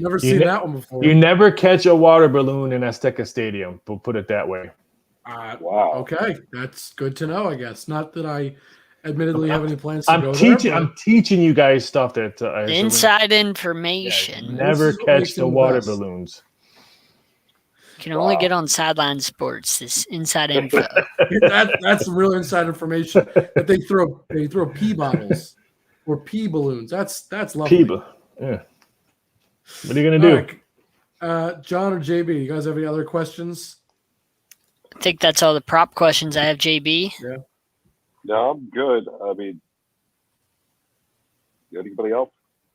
never seen that one before. You never catch a water balloon in Azteca Stadium. We'll put it that way. Wow. Okay, that's good to know. I guess not that I admittedly have any plans to go there. I'm teaching you guys stuff that inside information. Never catch the water balloons. You can only get on Sideline Sports. This inside info. That's some real inside information that they throw pee bottles or pee balloons. That's lovely. Yeah. What are you gonna do? Right. John or JB, you guys have any other questions? I think that's all the prop questions I have, JB. Yeah. No, I'm good. I mean, anybody else?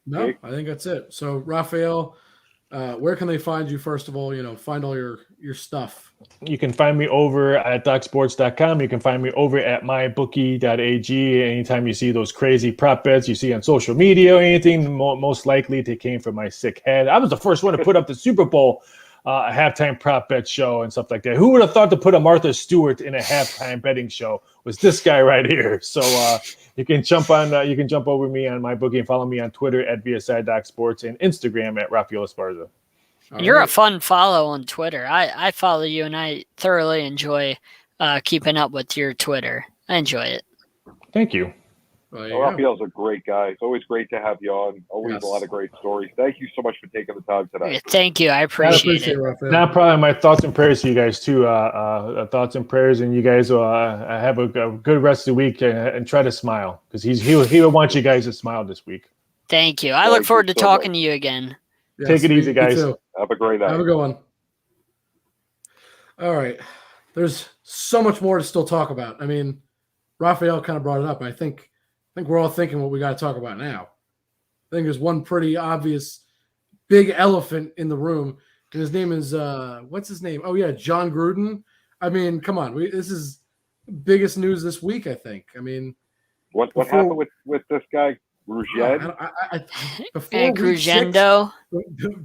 No, I think that's it. So, Raphael, Where can they find you? First of all, find all your stuff. You can find me over at DocSports.com. You can find me over at mybookie.ag. Anytime you see those crazy prop bets you see on social media or anything, most likely they came from my sick head. I was the first one to put up the Super Bowl halftime prop bet show and stuff like that. Who would have thought to put a Martha Stewart in a halftime betting show? Was this guy right here. So you can jump over me on MyBookie and follow me on Twitter at VSI.Sports and Instagram at Raphael Esparza. You're a fun follow on Twitter. I follow you, and I thoroughly enjoy keeping up with your Twitter. I enjoy it. Thank you. Raphael's a great guy. It's always great to have you on. Always a lot of great stories. Thank you so much for taking the time today. Thank you. I appreciate it. Raphael. Now, probably my thoughts and prayers to you guys too. Thoughts and prayers, and you guys have a good rest of the week and try to smile because he will want you guys to smile this week. Thank you. I look forward to talking to you again. Yes, Take it easy, guys. Have a great night. Have a good one. All right. There's so much more to still talk about. I mean, Raphael kind of brought it up. I think we're all thinking what we got to talk about now. I think there's one pretty obvious big elephant in the room, and his name is what's his name? Oh yeah, Jon Gruden. I mean, come on, this is biggest news this week. I think. I mean, what happened with this guy?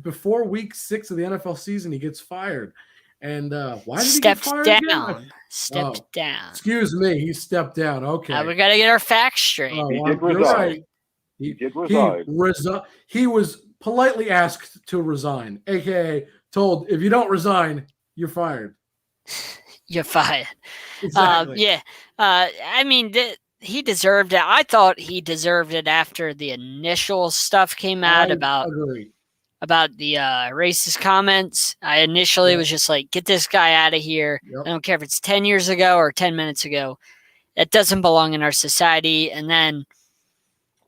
Before week 6 of the NFL season, he gets fired. And why did he get fired down? Stepped down. Excuse me, he stepped down. Okay. We got to get our facts straight. He did resign. Right. He did resign. He was politely asked to resign, a.k.a. told, if you don't resign, you're fired. You're fired. Exactly. Yeah. I mean, he deserved it. I thought he deserved it after the initial stuff came out about the racist comments. I initially was just like, get this guy out of here. Yep. I don't care if it's 10 years ago or 10 minutes ago. It doesn't belong in our society. And then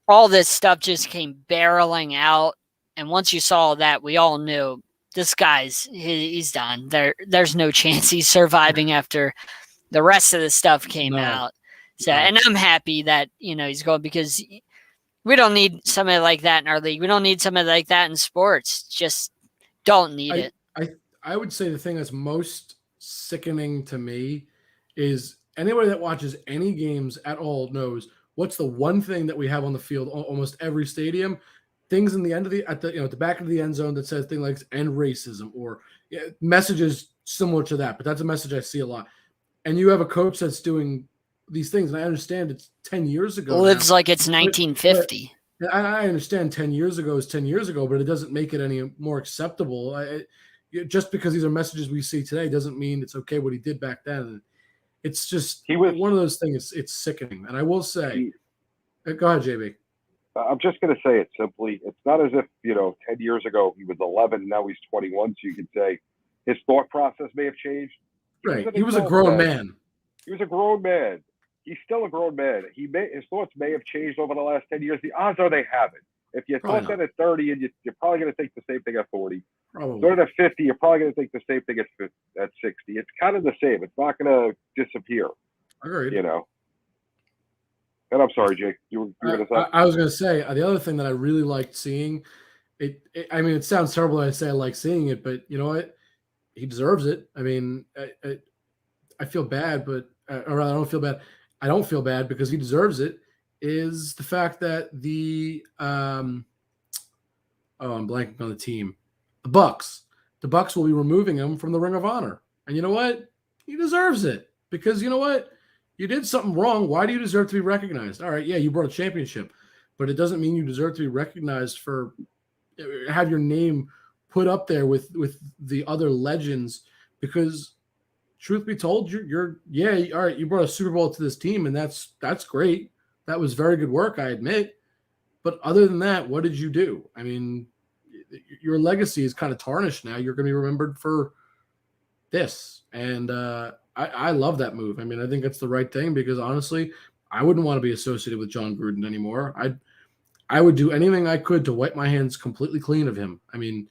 all this stuff just came barreling out. And once you saw that, we all knew this guy's he's done. There's no chance he's surviving after the rest of the stuff came out. So, and I'm happy that, he's going because we don't need somebody like that in our league. We don't need somebody like that in sports. Just don't need it. I would say the thing that's most sickening to me is anybody that watches any games at all knows what's the one thing that we have on the field, almost every stadium, things in the end of at the back of the end zone that says things like end racism or messages similar to that. But that's a message I see a lot. And you have a coach that's doing these things, and I understand it's 10 years ago. Lives like it's 1950. But I understand 10 years ago is 10 years ago, but it doesn't make it any more acceptable. Just because these are messages we see today doesn't mean it's okay what he did back then. It's just one of those things. It's sickening. And I will say, go ahead, JB. I'm just going to say it simply. It's not as if, 10 years ago he was 11, now he's 21. So you could say his thought process may have changed. Right. He was a grown man. He was a grown man. He's still a grown man. His thoughts may have changed over the last 10 years. The odds are they haven't. If you thought that at 30, and you're probably going to think the same thing at 40. Probably. Thought at 50, you're probably going to think the same thing at 60. It's kind of the same. It's not going to disappear. Agreed. And I'm sorry, Jake. You were going to say? I was going to say the other thing that I really liked seeing. I mean, it sounds terrible when I say I like seeing it, but you know what? He deserves it. I mean, I feel bad, but or rather, I don't feel bad. I don't feel bad because he deserves it. Is the fact that I'm blanking on the team, the Bucks will be removing him from the Ring of Honor, and you know what? He deserves it because you know what? You did something wrong. Why do you deserve to be recognized? All right, yeah, you brought a championship, but it doesn't mean you deserve to be recognized for have your name put up there with the other legends because. Truth be told, you're all right. You brought a Super Bowl to this team, and that's great. That was very good work, I admit. But other than that, what did you do? I mean, your legacy is kind of tarnished now. You're going to be remembered for this, and I love that move. I mean, I think it's the right thing because honestly, I wouldn't want to be associated with Jon Gruden anymore. I would do anything I could to wipe my hands completely clean of him. I mean,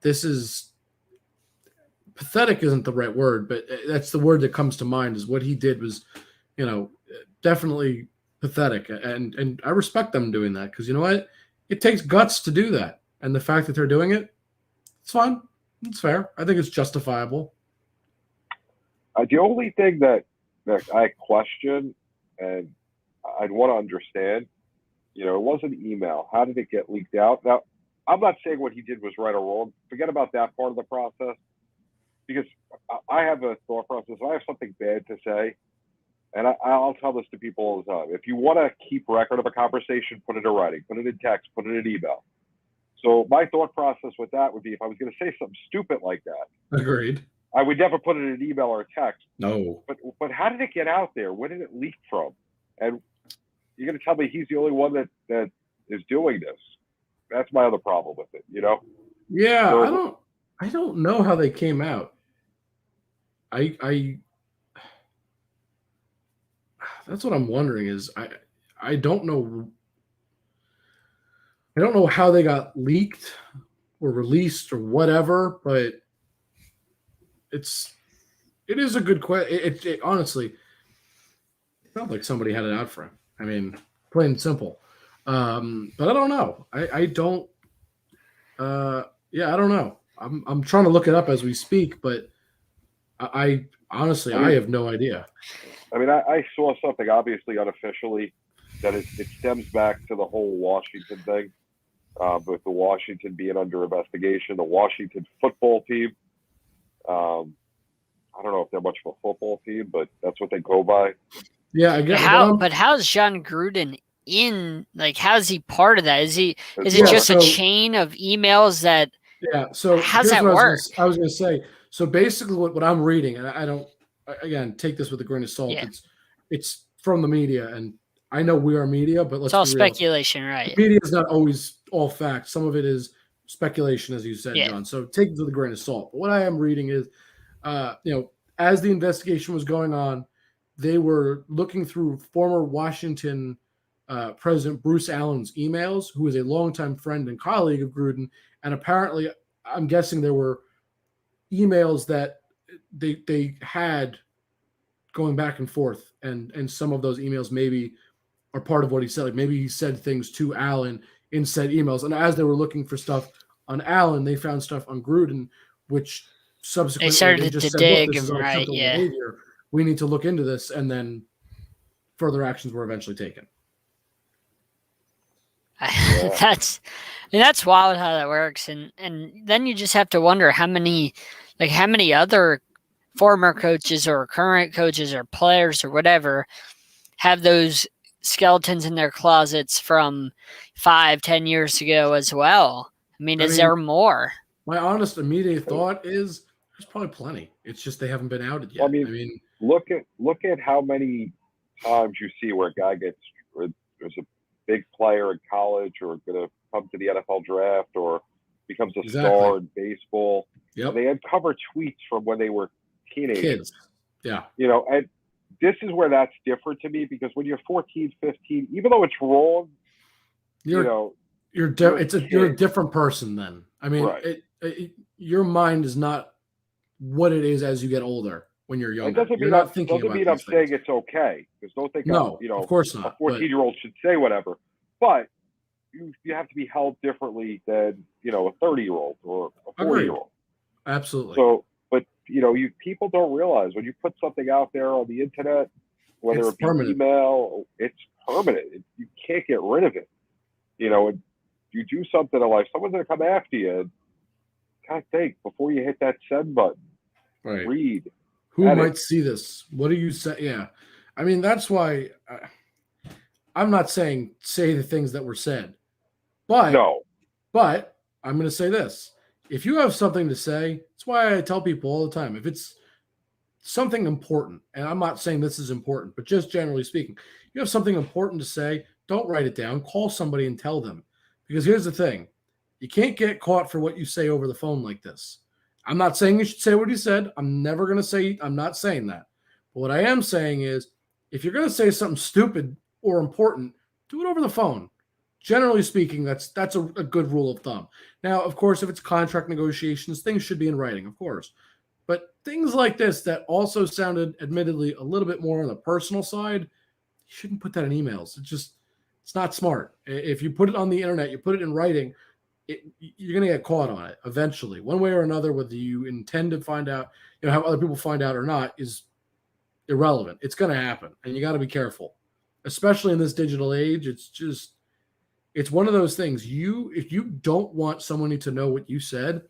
this is. Pathetic isn't the right word, but that's the word that comes to mind is what he did was, definitely pathetic. And I respect them doing that because you know what? It takes guts to do that. And the fact that they're doing it, It's fine. It's fair. I think it's justifiable. The only thing that I question and I'd want to understand, it wasn't email. How did it get leaked out? Now, I'm not saying what he did was right or wrong. Forget about that part of the process, because I have a thought process. I have something bad to say, and I'll tell this to people all the time. If you want to keep record of a conversation, put it in writing, put it in text, put it in email. So my thought process with that would be, if I was going to say something stupid like that, Agreed, I would never put it in an email or a text. No. But how did it get out there? Where did it leak from? And you're going to tell me he's the only one that is doing this? That's my other problem with it, Yeah, So, I don't know how they came out. I that's what I'm wondering is I don't know. I don't know how they got leaked or released or whatever, but it is a good question. It honestly, it felt like somebody had it out for him. I mean, plain and simple. But I don't know. I don't. Yeah, I don't know. I'm trying to look it up as we speak, but I honestly I have no idea. I mean, I saw something obviously unofficially that it stems back to the whole Washington thing, with the Washington being under investigation, the Washington football team. I don't know if they're much of a football team, but that's what they go by. Yeah, I guess. But how's Jon Gruden in? Like, how's he part of that? Is it Yeah, just a so- chain of emails that? Yeah. So How's here's that what work? I was going to say. So basically, what I'm reading, and I don't, again, take this with a grain of salt. Yeah. It's from the media, and I know we are media, but let's It's all be real. speculation, right? Media is not always all facts. Some of it is speculation, as you said, Yeah. John. So take it with a grain of salt. But what I am reading is, as the investigation was going on, they were looking through former Washington President Bruce Allen's emails, who is a longtime friend and colleague of Gruden. And apparently, I'm guessing there were emails that they had going back and forth. And some of those emails maybe are part of what he said. Like maybe he said things to Allen in said emails. And as they were looking for stuff on Allen, they found stuff on Gruden, which subsequently They started just to said, dig, look, this is right, unacceptable yeah. behavior. We need to look into this. And then further actions were eventually taken. That's wild how that works, and then you just have to wonder how many other former coaches or current coaches or players or whatever have those skeletons in their closets from 5-10 years ago as well. I mean, is there more? My honest immediate thought is there's probably plenty. It's just they haven't been outed yet. I mean, look at how many times you see where a guy there's a big player in college or going to come to the NFL draft or becomes a star in baseball. Yep. They uncover tweets from when they were teenagers. Kids. Yeah. And this is where that's different to me, because when you're 14, 15, even though it's wrong, you're a different person then. I mean, right. Your mind is not what it is as you get older. When you're younger, it doesn't mean I'm saying it's okay, because don't think of course not. A 14-year-old should say whatever, but you have to be held differently than a 30-year-old or a 40-year-old. Absolutely. So, but people don't realize when you put something out there on the internet, whether it be email, it's permanent. You can't get rid of it. And you do something in life, someone's going to come after you. And kind of think before you hit that send button. Right. Read. Who might see this? What do you say? Yeah. I mean, that's why I'm not saying say the things that were said. But I'm going to say this. If you have something to say, that's why I tell people all the time. If it's something important, and I'm not saying this is important, but just generally speaking, you have something important to say, don't write it down. Call somebody and tell them. Because here's the thing. You can't get caught for what you say over the phone like this. I'm not saying you should say what he said. I'm never going to say, I'm not saying that. But what I am saying is, if you're going to say something stupid or important, do it over the phone. Generally speaking, that's a good rule of thumb. Now, of course, if it's contract negotiations, things should be in writing, of course. But things like this that also sounded, admittedly, a little bit more on the personal side, you shouldn't put that in emails. It's not smart. If you put it on the internet, you put it in writing, you're going to get caught on it eventually, one way or another. Whether you intend to find out, how other people find out or not is irrelevant. It's going to happen, and you got to be careful, especially in this digital age. It's one of those things. If you don't want someone to know what you said,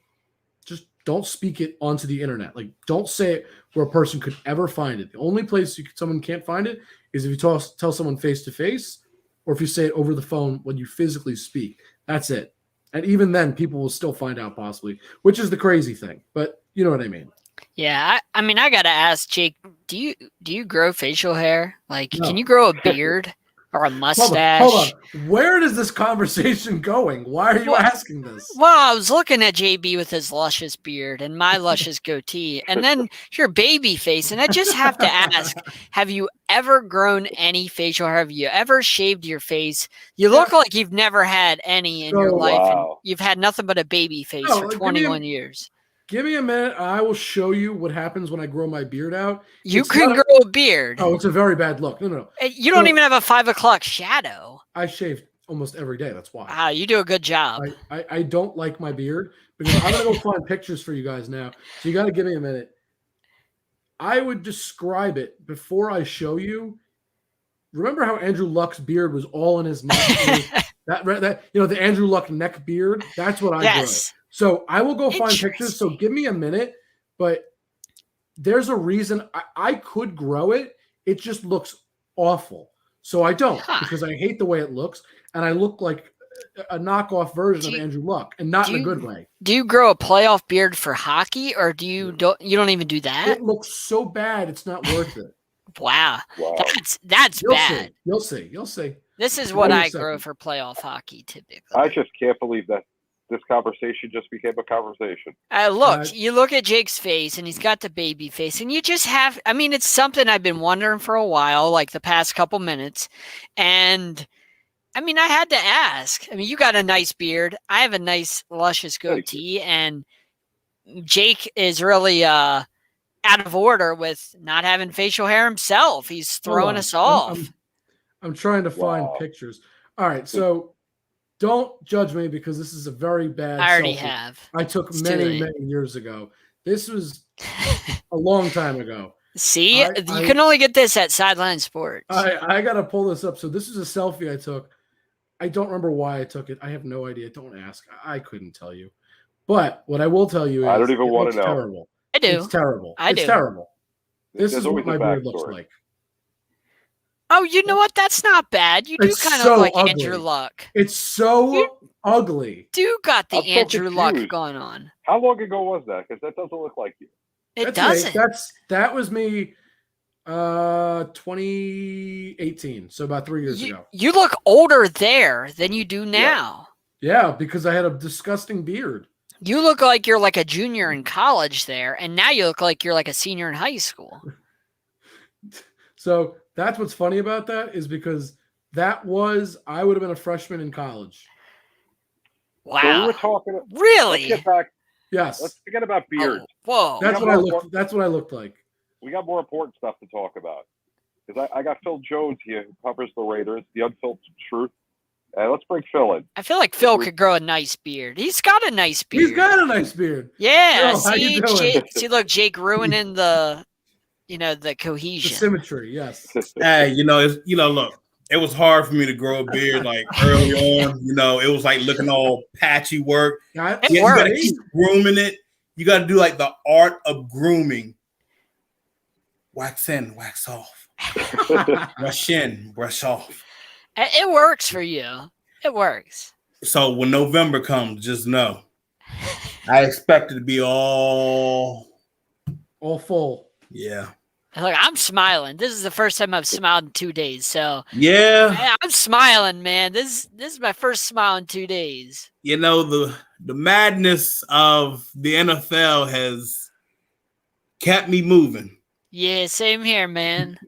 just don't speak it onto the internet. Like, don't say it where a person could ever find it. The only place someone can't find it is if you tell someone face to face, or if you say it over the phone when you physically speak. That's it. And even then, people will still find out possibly, which is the crazy thing. But you know what I mean. Yeah, I mean, I gotta ask, Jake, do you grow facial hair? Like, No. can you grow a beard or a mustache? Hold on. Where is this conversation going? Why are you asking this? Well, I was looking at JB with his luscious beard and my luscious goatee, and then your baby face, and I just have to ask, have you ever grown any facial hair? Have you ever shaved your face? You look like you've never had any in your life, and you've had nothing but a baby face for 21 years. Give me a minute. I will show you what happens when I grow my beard out. You can grow a beard. Oh, it's a very bad look. No. You don't even have a 5 o'clock shadow. I shave almost every day. That's why. Wow, you do a good job. I don't like my beard because I'm going to go find pictures for you guys now. So you got to give me a minute. I would describe it before I show you. Remember how Andrew Luck's beard was all in his neck? The Andrew Luck neck beard? That's what I grow. So I will go find pictures. So give me a minute, but there's a reason I could grow it. It just looks awful. So I don't because I hate the way it looks. And I look like a knockoff version of Andrew Luck, and not in a good way. Do you grow a playoff beard for hockey, or you don't even do that? It looks so bad. It's not worth it. Wow. That's bad. You'll see. This is what I grow for playoff hockey typically. I just can't believe that this conversation just became a conversation. You look at Jake's face, and he's got the baby face, and you just have, I mean, it's something I've been wondering for a while, like the past couple minutes. And I mean, I had to ask. I mean, you got a nice beard. I have a nice, luscious goatee, and Jake is really out of order with not having facial hair himself. He's throwing us off. I'm trying to find pictures. All right, so don't judge me because this is a very bad I already selfie have. I took many years ago. This was a long time ago. See, you can only get this at Sideline Sports. I got to pull this up. So this is a selfie I took. I don't remember why I took it. I have no idea. Don't ask. I couldn't tell you. But what I will tell you is I don't even want to know. Terrible. I do. It's terrible. It's terrible. This is what my beard looks like. Oh, you know what? That's not bad. You do kind of look like ugly. Andrew Luck. It's so ugly. Do got the Andrew Luck going on. How long ago was that? Because that doesn't look like you. It doesn't. That was me 2018. So about 3 years ago. You look older there than you do now. Yeah, because I had a disgusting beard. You look like you're like a junior in college there, and now you look like you're like a senior in high school. So that's what's funny about that is because I would have been a freshman in college. Wow. So we were talking. Really? Let's get back. Yes. Let's forget about beards. Whoa. That's what I looked like. We got more important stuff to talk about. Because I got Phil Jones here who covers the Raiders, the unfiltered truth. Let's bring Phil in. I feel like Phil could grow a nice beard. He's got a nice beard. He's got a nice beard. Yeah. Phil, See, look, Jake ruining the cohesion. The symmetry, yes. Hey, look, it was hard for me to grow a beard like early on. It was like looking all patchy work. It works. You got to keep grooming it. You got to do like the art of grooming. Wax in, wax off. Brush in, brush off. It works for you. It works. So when November comes, just know I expect it to be all full. Yeah. Look, I'm smiling. This is the first time I've smiled in 2 days. So yeah, I'm smiling, man. This is my first smile in 2 days. The madness of the NFL has kept me moving. Yeah, same here, man.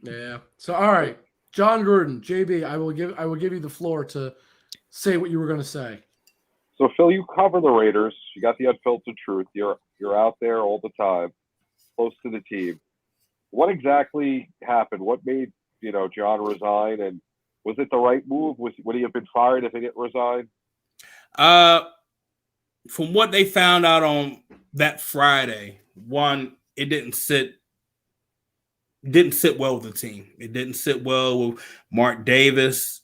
Yeah. So all right, Jon Gruden, JB, I will give you the floor to say what you were going to say. So Phil, you cover the Raiders. You got the unfiltered truth. You're out there all the time, close to the team. What exactly happened? What made Jon resign? And was it the right move? Would he have been fired if he didn't resign? From what they found out on that Friday, one, it didn't sit well with the team. It didn't sit well with Mark Davis.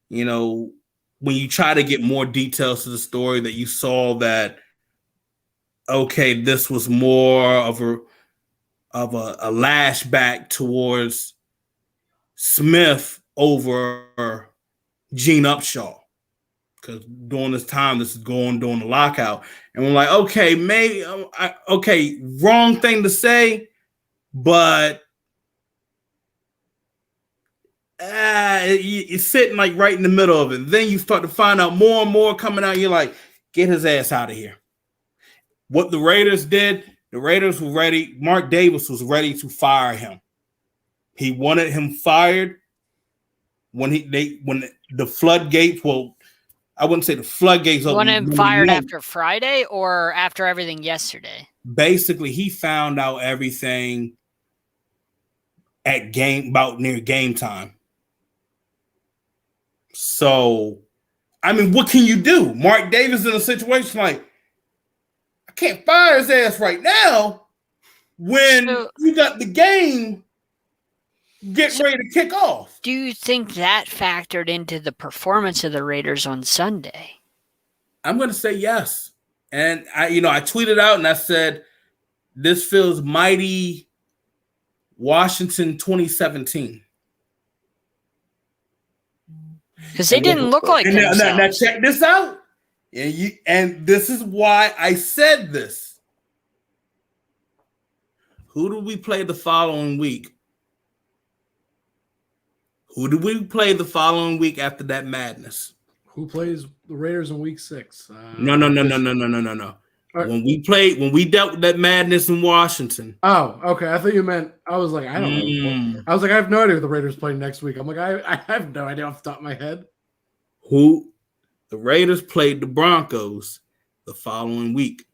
You know, when you try to get more details to the story, that you saw that, okay, this was more of a lashback towards Smith over Gene Upshaw. Because during this time, this is going during the lockout. And we're like, okay, maybe, wrong thing to say, but it's sitting like right in the middle of it. Then you start to find out more and more coming out. You're like, get his ass out of here. What the Raiders did, the Raiders were ready. Mark Davis was ready to fire him. He wanted him fired when the floodgates, well, I wouldn't say the floodgates. You want him fired after Friday or after everything yesterday? Basically, he found out everything about near game time. So, I mean, what can you do? Mark Davis in a situation like, I can't fire his ass right now when you got the game ready to kick off. Do you think that factored into the performance of the Raiders on Sunday? I'm going to say yes. And I tweeted out and I said, this feels mighty Washington 2017. Because they didn't look like themselves. Now check this out. And this is why I said this. Who do we play the following week? Who do we play the following week after that madness? Who plays the Raiders in week 6? No. Right. When we dealt with that madness in Washington. Oh, okay. I thought you meant, I was like, I don't know. I was like, I have no idea who the Raiders play next week. I'm like, I have no idea off the top of my head. Who? The Raiders played the Broncos the following week.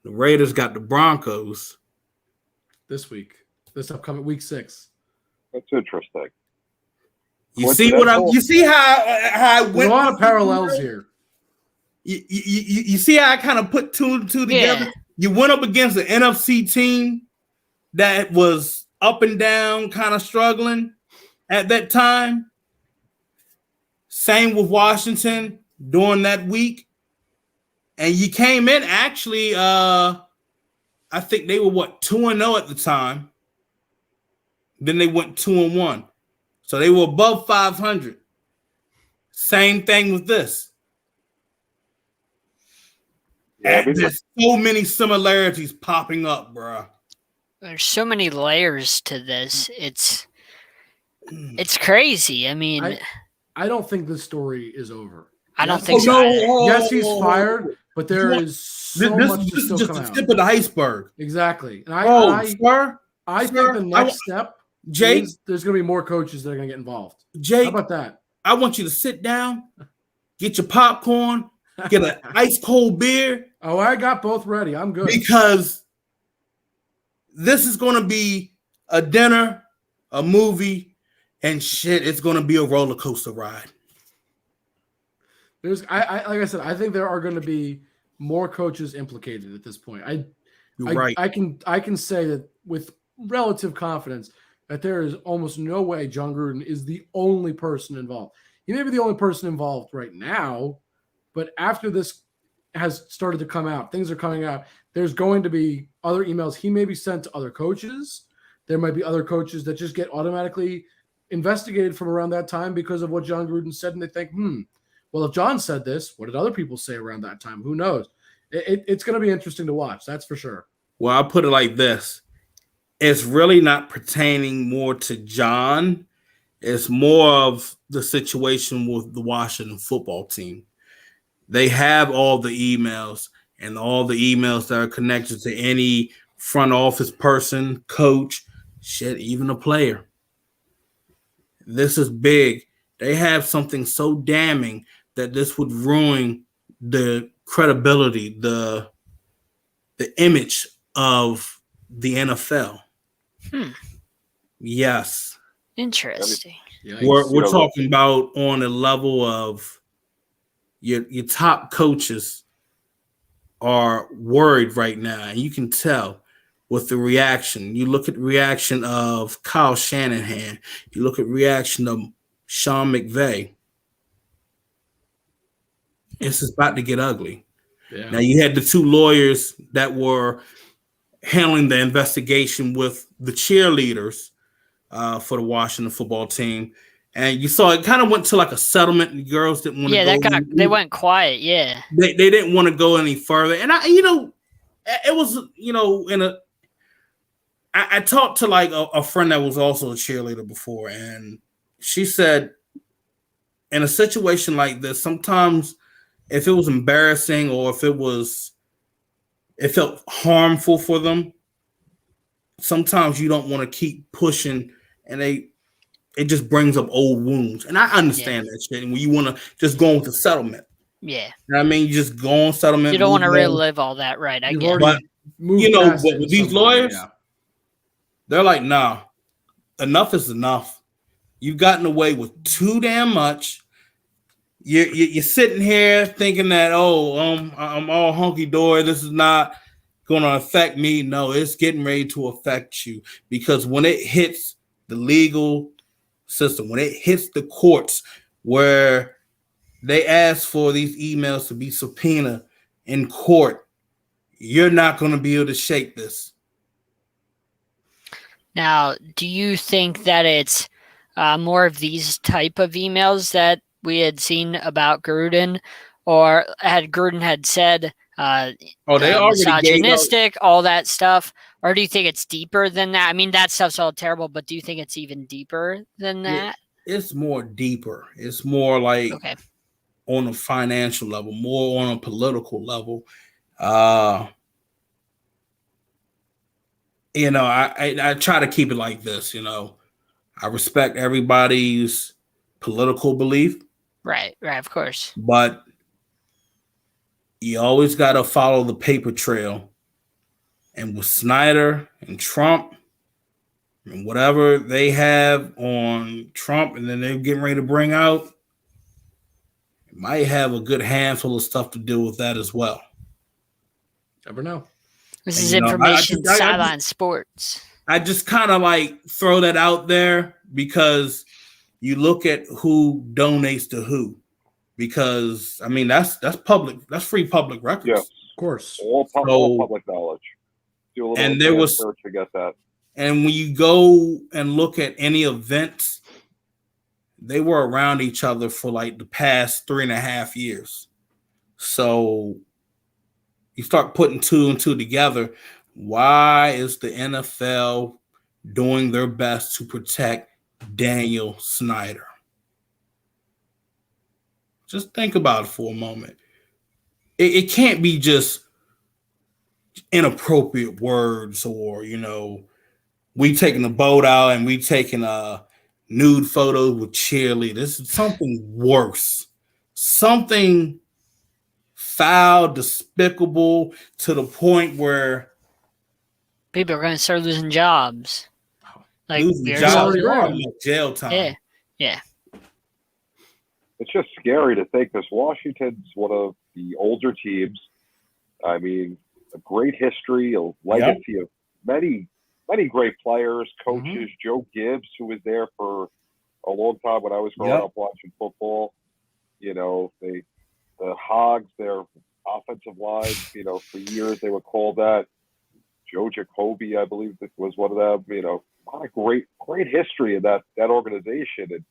The Raiders got the Broncos this week, this upcoming week 6. That's interesting. You see how I went? There's a lot of parallels here. You see how I kind of put two and two together? Yeah. You went up against an NFC team that was up and down, kind of struggling at that time. Same with Washington during that week. And you came in actually, I think they were 2-0 at the time. Then they went 2-1. So they were above 500. Same thing with this. Yeah, there's so many similarities popping up, bro. There's so many layers to this. It's crazy. I mean, I don't think this story is over. I don't think so. Yes, he's fired, but there is so much to still come out. This is just the tip of the iceberg. Exactly. And I think the next step, Jake, there's going to be more coaches that are going to get involved. Jake, how about that? I want you to sit down, get your popcorn, get an ice cold beer. Oh, I got both ready. I'm good. Because this is going to be a dinner, a movie, and shit. It's going to be a roller coaster ride. Like I said, I think there are going to be more coaches implicated at this point. Right. I can say that with relative confidence that there is almost no way Jon Gruden is the only person involved. He may be the only person involved right now, but after this has started to come out, things are coming out, there's going to be other emails he may be sent to other coaches. There might be other coaches that just get automatically investigated from around that time because of what Jon Gruden said, and they think, well, if Jon said this, what did other people say around that time? Who knows? It's going to be interesting to watch, that's for sure. Well, I'll put it like this. It's really not pertaining more to Jon. It's more of the situation with the Washington football team. They have all the emails and all the emails that are connected to any front office person, coach, shit, even a player. This is big. They have something so damning that this would ruin the credibility, the image of the NFL. Yes. Interesting. We're talking about on a level of, your top coaches are worried right now, and you can tell with the reaction. You look at the reaction of Kyle Shanahan. You look at the reaction of Sean McVay. It's about to get ugly. Yeah. Now, you had the two lawyers that were handling the investigation with the cheerleaders for the Washington football team. And you saw it kind of went to like a settlement. And the girls didn't want to go. They went quiet. Yeah. They didn't want to go any further. And it was, I talked to like a friend that was also a cheerleader before. And she said, in a situation like this, sometimes if it was embarrassing or if it felt harmful for them, sometimes you don't want to keep pushing, and it just brings up old wounds. And I understand that shit. And when you want to just go on with the settlement. Yeah. You know what I mean? You just go on settlement. You don't want to relive all that, right? I get it. But, with these lawyers, they're like, nah, enough is enough. You've gotten away with too damn much. You're sitting here thinking that, I'm all hunky-dory. This is not going to affect me. No, it's getting ready to affect you, because when it hits the legal system, when it hits the courts where they ask for these emails to be subpoenaed in court, you're not going to be able to shake this. Now, do you think that it's more of these type of emails that we had seen about Gruden, or Gruden had said they already misogynistic, all that stuff? Or do you think it's deeper than that? I mean, that stuff's all terrible, but do you think it's even deeper than that? It's more deeper. It's more like on a financial level, more on a political level. I try to keep it like this, I respect everybody's political belief. Right, of course. But you always got to follow the paper trail. And with Snyder and Trump and whatever they have on Trump and then they're getting ready to bring out, it might have a good handful of stuff to do with that as well. Never know. This is information Sideline Sports. I just kind of like throw that out there because you look at who donates to who, because I mean that's public, that's free public records. Yeah, of course, all public knowledge. Do a little and there was search to get that. And when you go and look at any events, they were around each other for like the past 3.5 years. So you start putting two and two together. Why is the NFL doing their best to protect Daniel Snyder? Just think about it for a moment. It can't be just inappropriate words or, we taking the boat out and we taking a nude photo with cheerleaders. This is something worse. Something foul, despicable, to the point where people are going to start losing jobs. Losing jobs, jail time. Yeah. It's just scary to think this Washington's one of the older teams. I mean, a great history, a legacy of many great players, coaches. Mm-hmm. Joe Gibbs, who was there for a long time when I was growing up watching football. The Hogs, their offensive line, for years they were called that. Joe Jacoby, I believe, was one of them. A lot of great history in that organization. And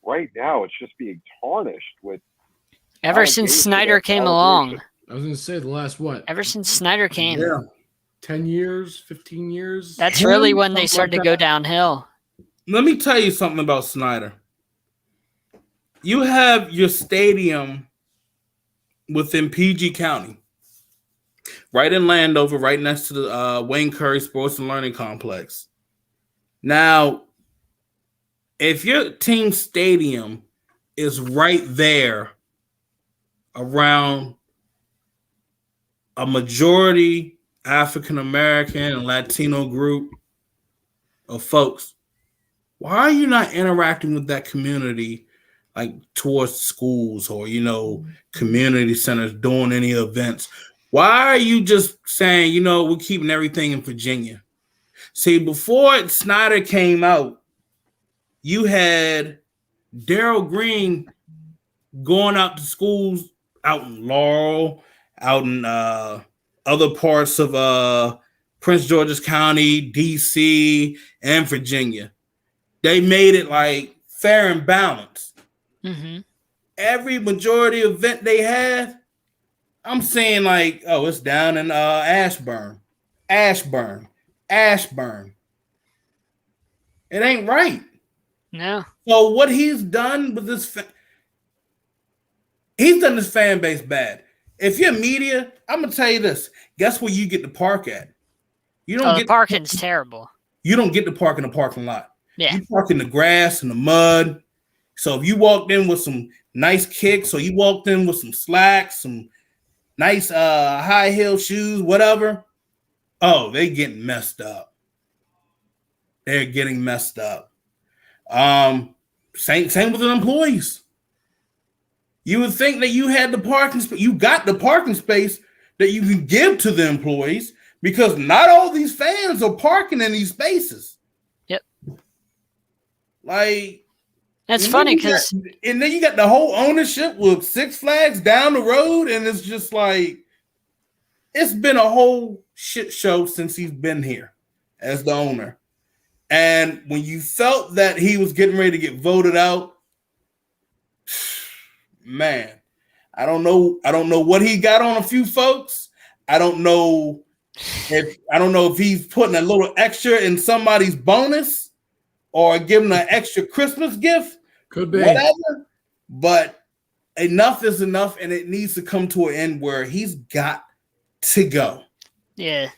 right now it's just being tarnished with ever since Snyder came along. I was going to say the last what? Ever since Snyder came. Yeah. 10 years, 15 years. That's really when they started to go downhill. Let me tell you something about Snyder. You have your stadium within PG County, right in Landover, right next to the Wayne Curry Sports and Learning Complex. Now, if your team stadium is right there around a majority African American and Latino group of folks, why are you not interacting with that community like towards schools or, community centers doing any events. Why are you just saying, we're keeping everything in Virginia? See, before Snyder came out, you had Darryl Green going out to schools out in Laurel, out in other parts of Prince George's County, D.C., and Virginia. They made it like fair and balanced. Mm-hmm. Every majority event they had, I'm saying like, oh, it's down in Ashburn. It ain't right. No. So what he's done with this, he's done this fan base bad. If you're media, I'm gonna tell you this. Guess where you get to park at? You don't the parking's terrible. You don't get to park in the parking lot. Yeah. You park in the grass and the mud. So if you walked in with some nice kicks, or you walked in with some slacks, some nice high heel shoes, whatever, oh, they getting messed up. They're getting messed up. Same with the employees. You would think that you had the parking space. You got the parking space that you can give to the employees, because not all these fans are parking in these spaces. Yep. Like, that's funny because, and then you got the whole ownership with Six Flags down the road, and it's just like, it's been a whole shit show since he's been here as the owner. And when you felt that he was getting ready to get voted out, man, I don't know what he got on a few folks. I don't know if he's putting a little extra in somebody's bonus or giving an extra Christmas gift. Could be. Whatever. But enough is enough, and it needs to come to an end where he's got to go. Yeah.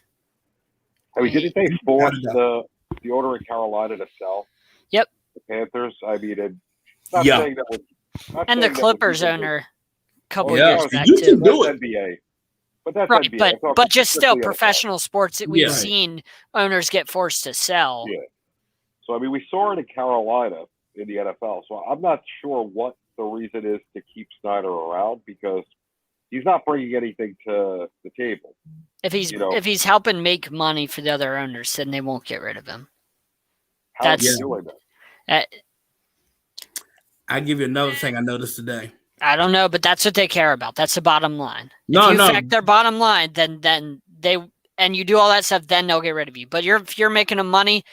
I mean, didn't they force the owner in Carolina to sell? Yep. The Panthers. I mean, not yeah. saying that was, and the Clippers owner a couple years back you too. Can do it. NBA. But that's right, NBA. but just still professional sports that we've Yeah. seen owners get forced to sell. Yeah. So I mean, we saw it in Carolina in the NFL. So I'm not sure what the reason is to keep Snyder around, because he's not bringing anything to the table. If he's helping make money for the other owners, then they won't get rid of him. How That's is he doing that? I give you another thing I noticed today. I don't know, but that's what they care about. That's the bottom line. No, if you affect their bottom line, then they, and you do all that stuff, then they'll get rid of you. But if you're making them money,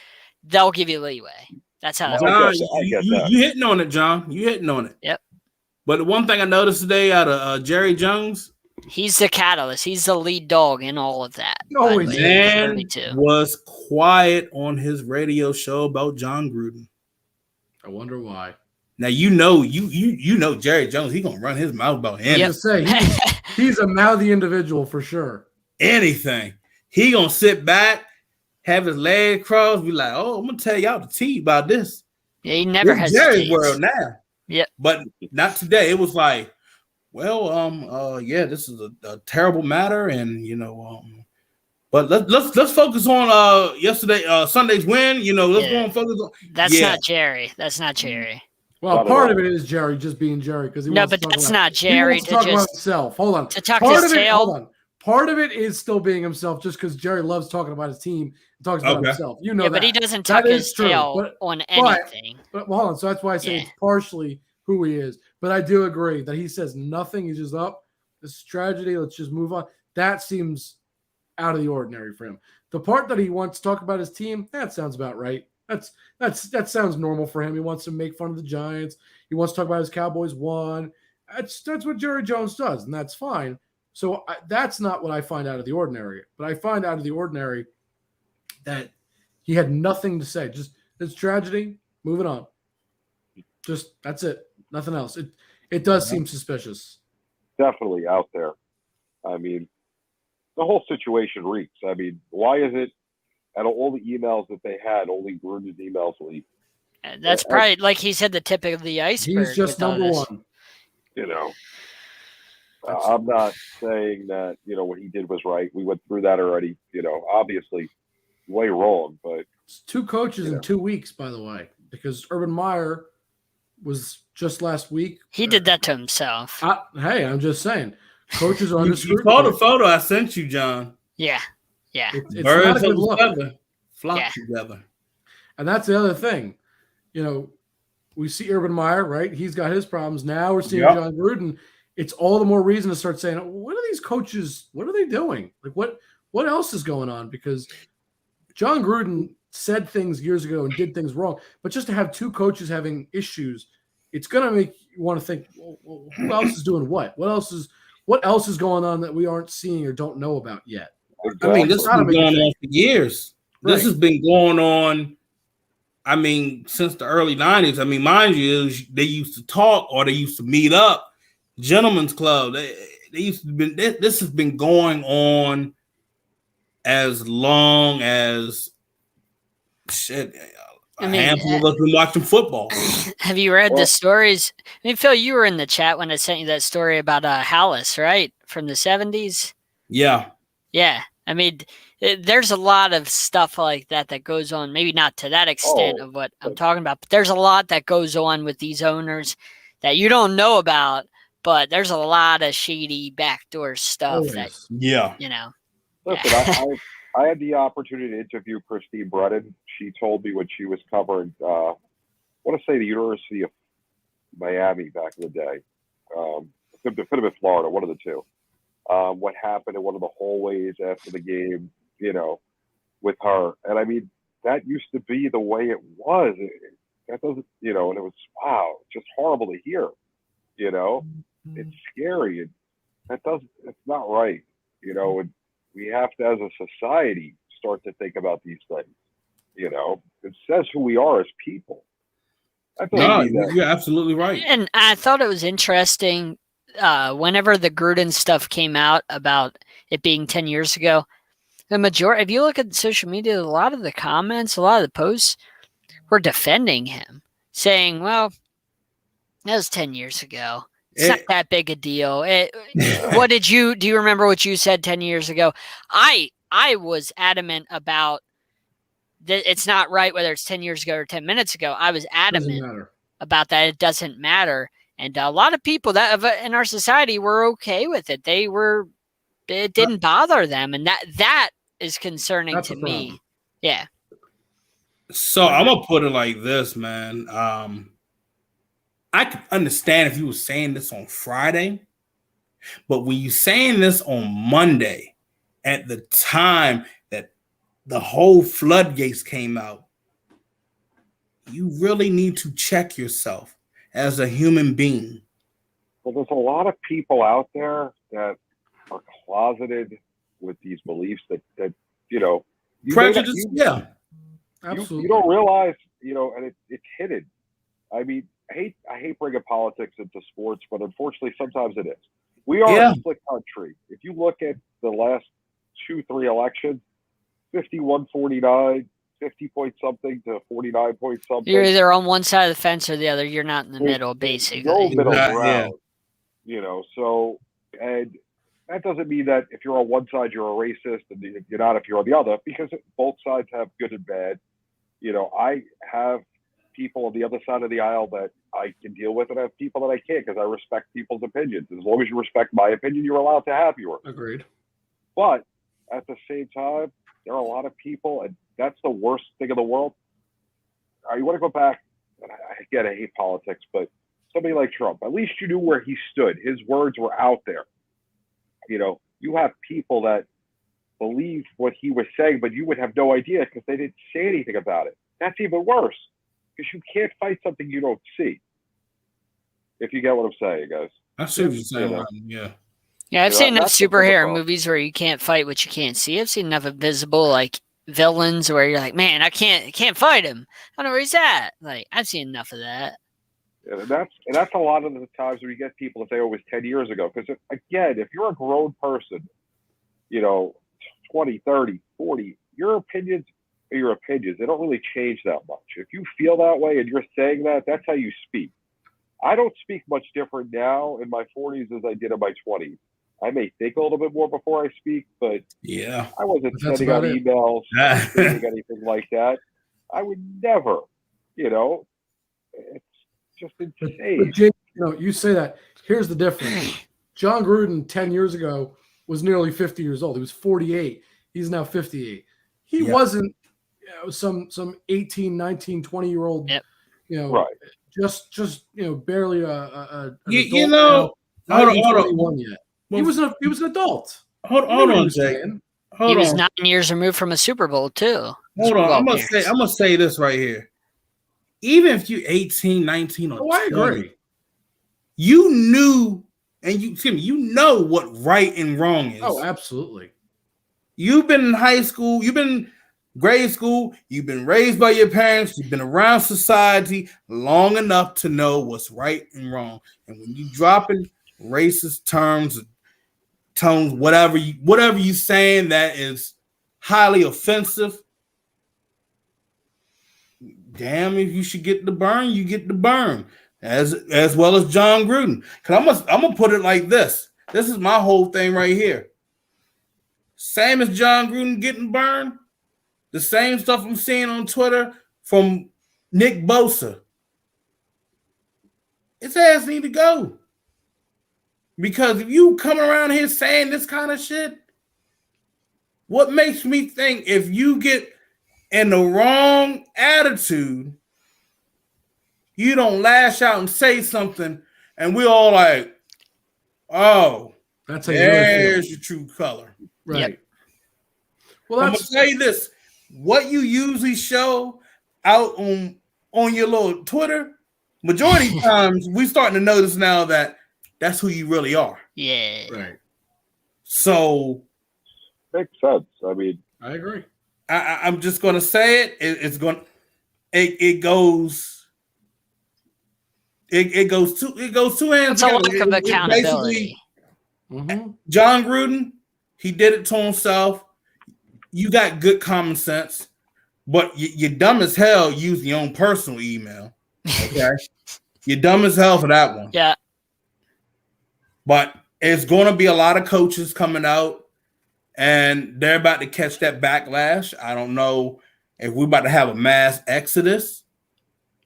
they'll give you leeway. That's how. John, you hitting on it, John. You hitting on it. Yep. But the one thing I noticed today out of Jerry Jones, he's the catalyst. He's the lead dog in all of that. Man was quiet on his radio show about Jon Gruden. I wonder why. Now you know Jerry Jones. He's gonna run his mouth about anything. He's a mouthy individual for sure. Anything. He gonna sit back, have his legs crossed, be like, "Oh, I'm gonna tell y'all the tea about this." Yeah, he never has Jerry's world now. Yeah, but not today. It was like, well, yeah, this is a terrible matter, and but let's focus on Sunday's win. Let's go and focus on. That's not Jerry. That's not Jerry. Well, part of it is Jerry just being Jerry because that's not Jerry. He wants to talk about himself. Hold on. To tuck his tail. Hold on. Part of it is still being himself, just because Jerry loves talking about his team and talks about himself. That. But he doesn't tuck his tail on anything. But hold on. So that's why I say it's partially who he is. But I do agree that he says nothing. He's just up. This is tragedy. Let's just move on. That seems out of the ordinary for him. The part that he wants to talk about his team, that sounds about right. That sounds normal for him. He wants to make fun of the Giants. He wants to talk about his Cowboys won. That's what Jerry Jones does, and that's fine. So that's not what I find out of the ordinary. But I find out of the ordinary that he had nothing to say. Just it's tragedy. Moving on. Just that's it. Nothing else. It does seem suspicious. Definitely out there. I mean, the whole situation reeks. I mean, why is it out of all the emails that they had, only Gruden's emails leaked? That's probably, like he said, the tip of the iceberg. He's just number one. I'm not saying that, what he did was right. We went through that already, obviously way wrong, but it's two coaches in 2 weeks, by the way, because Urban Meyer was just last week. He did that to himself. Hey, I'm just saying. Coaches are under You scrutiny. saw the photo I sent you, John. Yeah. It's not a Birds good of a look. feather flock together. And that's the other thing. We see Urban Meyer, right? He's got his problems. Now we're seeing Jon Gruden. It's all the more reason to start saying, what are these coaches? What are they doing? Like, what else is going on? Because Jon Gruden said things years ago and did things wrong. But just to have two coaches having issues, it's going to make you want to think, well, who else is doing what? What else is going on that we aren't seeing or don't know about yet? I mean, this has been going on for years. Right. This has been going on, I mean, since the early 90s. I mean, mind you, they used to talk or they used to meet up. Gentlemen's Club. They used to be. This has been going on as long as handful of us been watching football. Have you read the stories? I mean, Phil, you were in the chat when I sent you that story about Hallis, right? From the 70s? Yeah. Yeah. I mean, there's a lot of stuff like that goes on. Maybe not to that extent of what I'm talking about, but there's a lot that goes on with these owners that you don't know about, but there's a lot of shady backdoor stuff that, Listen, I had the opportunity to interview Christine Brennan. She told me when she was covering, I want to say the University of Miami back in the day. It could have been Florida, one of the two. What happened in one of the hallways after the game, with her. And I mean, that used to be the way it was. That doesn't, and it was, wow, just horrible to hear, it's scary. And it's not right, and we have to, as a society, start to think about these things, it says who we are as people. No, you're absolutely right. And I thought it was interesting whenever the Gruden stuff came out about it being 10 years ago, the majority, if you look at social media, a lot of the comments, a lot of the posts were defending him, saying, well, that was 10 years ago. It's not that big a deal. Do you remember what you said 10 years ago? I was adamant about that. It's not right whether it's 10 years ago or 10 minutes ago. I was adamant about that. It doesn't matter. And a lot of people that in our society were okay with it. It didn't bother them. And that is concerning to me. Yeah. So I'm going to put it like this, man. I could understand if you were saying this on Friday, but when you're saying this on Monday, at the time that the whole floodgates came out, you really need to check yourself as a human being. Well, there's a lot of people out there that are closeted with these beliefs that prejudice. Absolutely. You don't realize, and it's hidden. I mean, I hate bringing politics into sports, but unfortunately, sometimes it is. We are a split country. If you look at the last 2-3 elections, 51-49, 50 point something to 49 point something. You're either on one side of the fence or the other. You're not in the middle, basically. No middle ground. So, and that doesn't mean that if you're on one side, you're a racist, and you're not if you're on the other, because both sides have good and bad. I have people on the other side of the aisle that I can deal with, and I have people that I can't because I respect people's opinions. As long as you respect my opinion, you're allowed to have yours. Agreed. But at the same time, there are a lot of people, and that's the worst thing in the world. You want to go back, and I hate politics, but somebody like Trump, at least you knew where he stood. His words were out there. You have people that believe what he was saying, but you would have no idea because they didn't say anything about it. That's even worse because you can't fight something you don't see. If you get what I'm saying, guys. I see what you're saying. Yeah, I've seen enough superhero movies where you can't fight what you can't see. I've seen enough invisible villains where you're like, man, I can't fight him. I don't know where he's at. I've seen enough of that. Yeah, and that's a lot of the times where you get people that say, "Oh, it was 10 years ago." Because again, if you're a grown person, 20, 30, 40, your opinions are your opinions. They don't really change that much. If you feel that way and you're saying that, that's how you speak. I don't speak much different now in my 40s as I did in my 20s. I may think a little bit more before I speak, but I wasn't sending out emails, doing anything like that. I would never, it's just insane. But Jake, you say that. Here's the difference. Jon Gruden 10 years ago was nearly 50 years old. He was 48. He's now 58. He wasn't some 18, 19, 20-year-old, right. just barely an you adult. know, hold on. 21 yet. He was an adult. Hold on, Jake. He was 9 years removed from a Super Bowl too. Hold on. I'm gonna say this right here. Even if you're 18, 19, or 20, I agree. You knew, and you know what right and wrong is. Oh, absolutely. You've been in high school, you've been grade school, you've been raised by your parents, you've been around society long enough to know what's right and wrong. And when you dropping racist terms, tones, whatever you saying that is highly offensive, damn, if you should get the burn, you get the burn. As well as Jon Gruden. Because I'm gonna put it like this. This is my whole thing right here. Same as Jon Gruden getting burned, the same stuff I'm seeing on Twitter from Nick Bosa. His ass need to go. Because if you come around here saying this kind of shit, what makes me think if you get in the wrong attitude, you don't lash out and say something, and we're all like, oh, that's there's your true color. Right. Yep. Well, I'm going to say this. What you usually show out on your little Twitter, majority of times, we starting to notice now that that's who you really are. Yeah. Right. So. Makes sense. I mean. I agree. I'm just going to say it. It goes two hands It's a together. lack of accountability. Jon Gruden, he did it to himself. You got good common sense, but you're dumb as hell using your own personal email. Okay, you're dumb as hell for that one. Yeah. But it's going to be a lot of coaches coming out, and they're about to catch that backlash. I don't know if we're about to have a mass exodus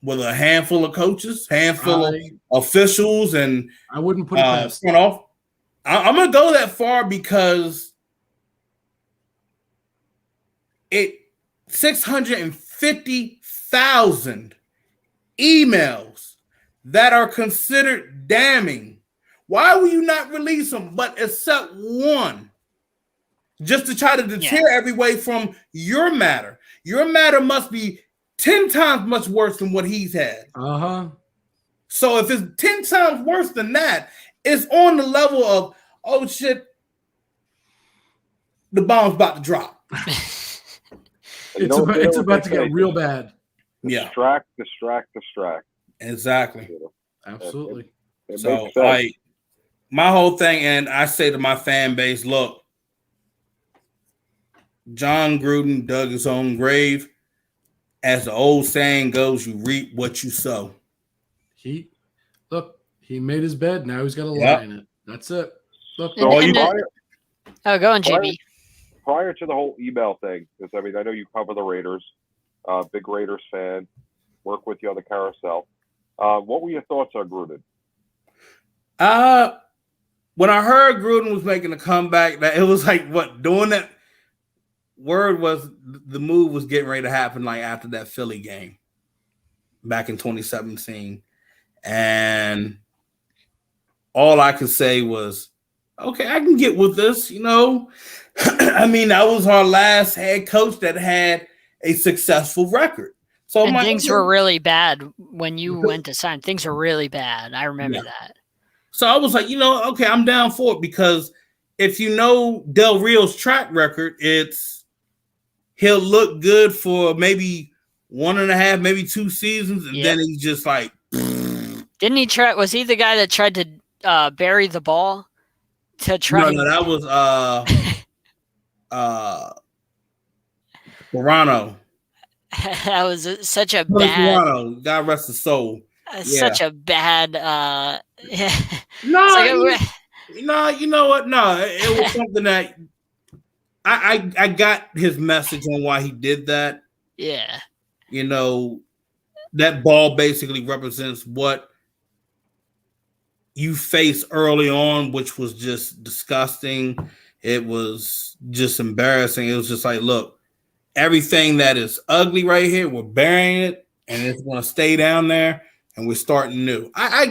with a handful of coaches, of officials, and I wouldn't put it past front off. I'm going to go that far because 650,000 emails that are considered damning. Why will you not release them, but except one? Just to try to deter everybody from your matter. Your matter must be 10 times much worse than what he's had. So if it's 10 times worse than that, it's on the level of, oh shit, the bomb's about to drop. It's about to get real bad. Distract. Exactly. Absolutely. So my whole thing, and I say to my fan base, look, Jon Gruden dug his own grave. As the old saying goes, you reap what you sow. He made his bed. Now he's got to lie in it. That's it. Look, go on, JB. Prior to the whole email thing, because I mean, I know you cover the Raiders, big Raiders fan, work with you on the carousel. What were your thoughts on Gruden? When I heard Gruden was making a comeback, that it was like doing that. Word was the move was getting ready to happen like after that Philly game back in 2017. And all I could say was, okay, I can get with this, I mean, that was our last head coach that had a successful record. So things were really bad when you went to sign. Things were really bad. I remember that. So I was like, okay, I'm down for it because if you know Del Rio's track record, he'll look good for maybe 1.5, maybe 2 seasons, and then he's just like. Didn't he try? Was he the guy that tried to bury the ball to try? No, that was Toronto. That was such a bad. Toronto, God rest his soul. Such a bad. No, you know what? No, it was something that. I got his message on why he did that. Yeah. that ball basically represents what you faced early on, which was just disgusting. It was just embarrassing. It was just like, look, everything that is ugly right here, we're burying it, and it's going to stay down there, and we're starting new. I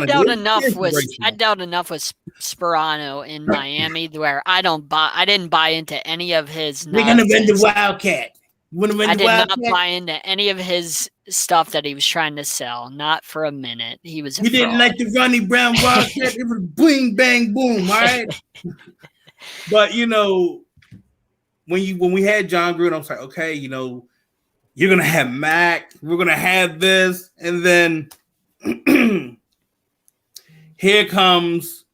doubt enough with Sperano in Miami where I didn't buy into any of his. We're going to win the Wildcat. I did not buy into any of his stuff that he was trying to sell. Not for a minute. He was. You didn't like the Ronnie Brown Wildcat. It was bling bang boom, all right. But when we had Jon Gruden, I was like, okay, you're gonna have Mac. We're gonna have this, and then here comes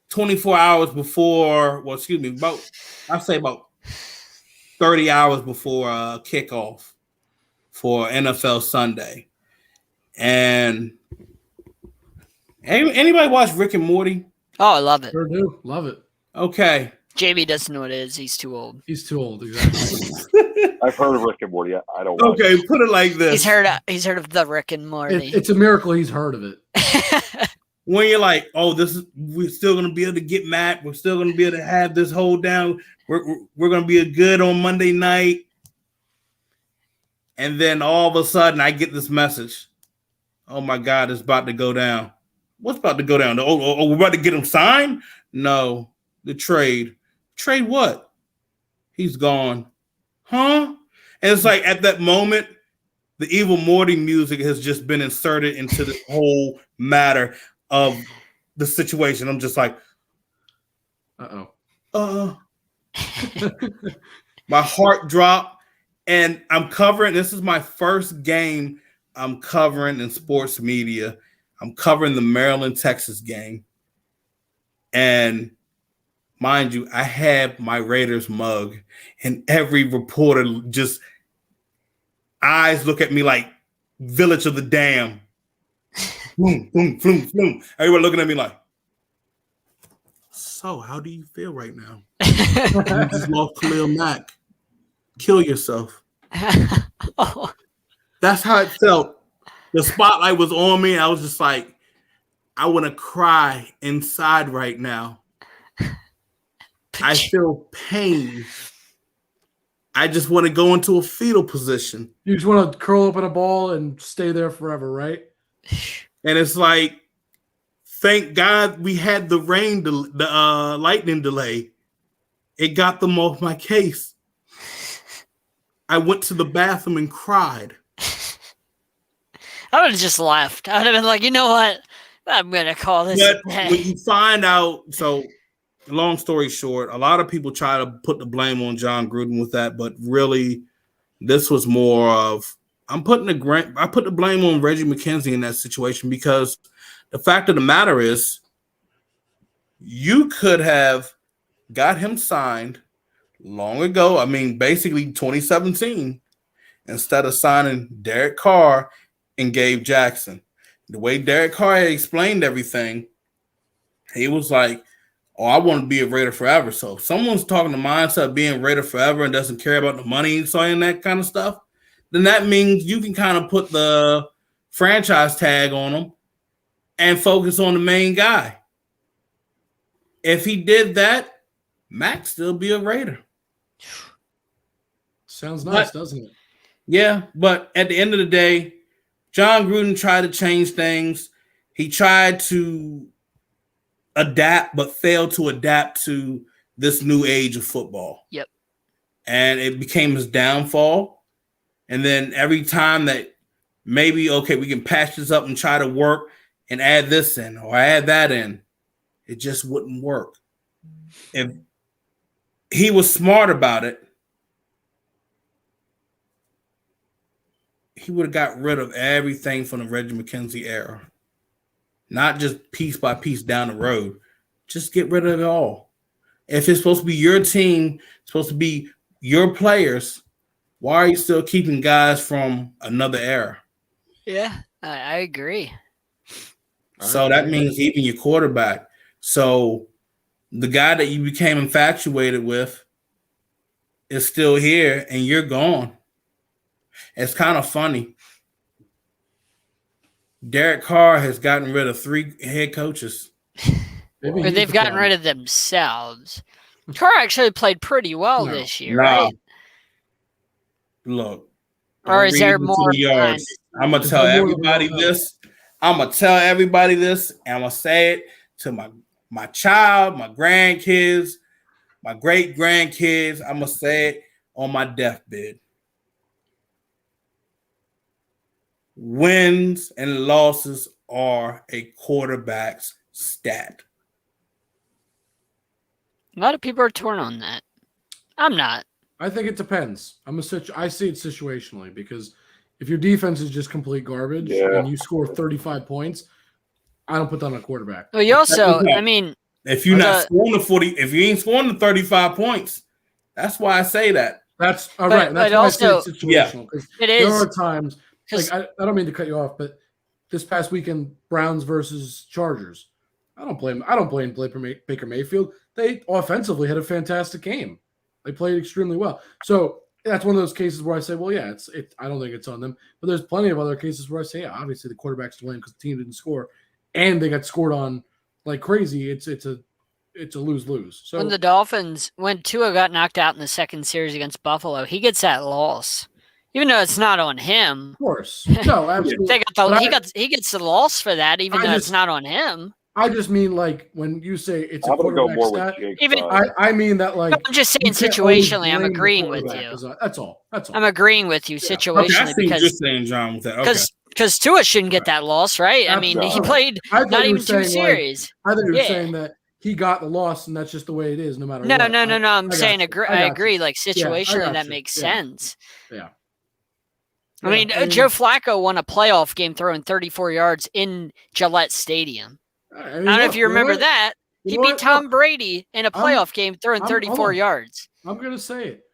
24 hours before. Well, excuse me, about 30 hours before kickoff for NFL Sunday. And anybody watch Rick and Morty? Oh, I love it. Sure do. Love it. Okay. JB doesn't know what it is. He's too old. He's too old, exactly. I've heard of Rick and Morty. I don't. Okay, put it like this. He's heard of the Rick and Morty. It's a miracle he's heard of it. When you're like, oh, we're still gonna be able to get Matt. We're still gonna be able to have this hold down. We're gonna be good on Monday night. And then all of a sudden, I get this message. Oh my God, it's about to go down. What's about to go down? Oh, we're about to get him signed? No, the trade. Trade what? He's gone. Huh? And it's like at that moment, the Evil Morty music has just been inserted into the whole matter of the situation. I'm just like, my heart dropped, and I'm covering. This is my first game I'm covering in sports media. I'm covering the Maryland-Texas game. And mind you, I have my Raiders mug, and every reporter just eyes look at me like Village of the Damned. Boom, boom, boom, boom. Everyone looking at me like, so how do you feel right now? You just lost Khalil Mack. Kill yourself. Oh. That's how it felt. The spotlight was on me. I was just like, I want to cry inside right now. I feel pain. I just want to go into a fetal position. You just want to curl up in a ball and stay there forever, right? And it's like, thank God we had the lightning delay. It got them off my case. I went to the bathroom and cried. I would have just left. I would have been like, you know what? I'm going to call this. But when you find out, so long story short, a lot of people try to put the blame on Jon Gruden with that, but really, this was more of I put the blame on Reggie McKenzie in that situation because the fact of the matter is, you could have got him signed long ago. I mean, basically 2017, instead of signing Derek Carr and Gabe Jackson. The way Derek Carr had explained everything, he was like, oh, I want to be a Raider forever. So if someone's talking the mindset of being a Raider forever and doesn't care about the money and that kind of stuff, then that means you can kind of put the franchise tag on them and focus on the main guy. If he did that, Mac still be a Raider. Sounds nice, doesn't it? Yeah, but at the end of the day, Jon Gruden tried to change things. He tried to adapt, but failed to adapt to this new age of football. Yep. And it became his downfall. And then every time that maybe, okay, we can patch this up and try to work and add this in or add that in, it just wouldn't work. If he was smart about it, he would have got rid of everything from the Reggie McKenzie era. Not just piece by piece down the road. Just get rid of it all. If it's supposed to be your team, it's supposed to be your players, why are you still keeping guys from another era? Yeah, I agree. So that means even your quarterback. So the guy that you became infatuated with is still here and you're gone. It's kind of funny. Derek Carr has gotten rid of 3 head coaches. Or they've gotten rid of themselves. Carr actually played pretty well this year, right? Look. Or is there more? I'm going to tell everybody this. I'm going to tell everybody this, and I'm going to say it to my child, my grandkids, my great-grandkids. I'm going to say it on my deathbed. Wins and losses are a quarterback's stat. A lot of people are torn on that. I'm not. I think it depends. I see it situationally, because if your defense is just complete garbage and you score 35 points, I don't put that on a quarterback. Well, you also, I mean, if you're not scoring the 40, if you ain't scoring the 35 points, that's why I say that. That's all right. That's why also, I say it's situational. It is. There are times, like I don't mean to cut you off, but this past weekend, Browns versus Chargers. I don't blame Baker Mayfield. They offensively had a fantastic game. They played extremely well. So that's one of those cases where I say, well, yeah, I don't think it's on them. But there's plenty of other cases where I say, yeah, obviously the quarterback's to blame because the team didn't score, and they got scored on like crazy. It's a lose-lose. So when Tua got knocked out in the second series against Buffalo, he gets that loss, even though it's not on him. Of course, no, absolutely. he gets the loss for that, even though it's not on him. I just mean, like, when you say it's a quarterback stat, I mean that, like, I'm just saying situationally, I'm agreeing with you. That's all. I'm agreeing with you situationally because you're saying, John, with that. Because Tua shouldn't get that loss, right? I mean, he played not even 2 series. I think you're saying that he got the loss, and that's just the way it is, no matter what. No. I'm saying I agree. Like, situationally, that makes sense. Yeah. I mean, Joe Flacco won a playoff game throwing 34 yards in Gillette Stadium. I don't know if you remember that. He beat Tom Brady in a playoff game throwing 34 yards. I'm going to say it.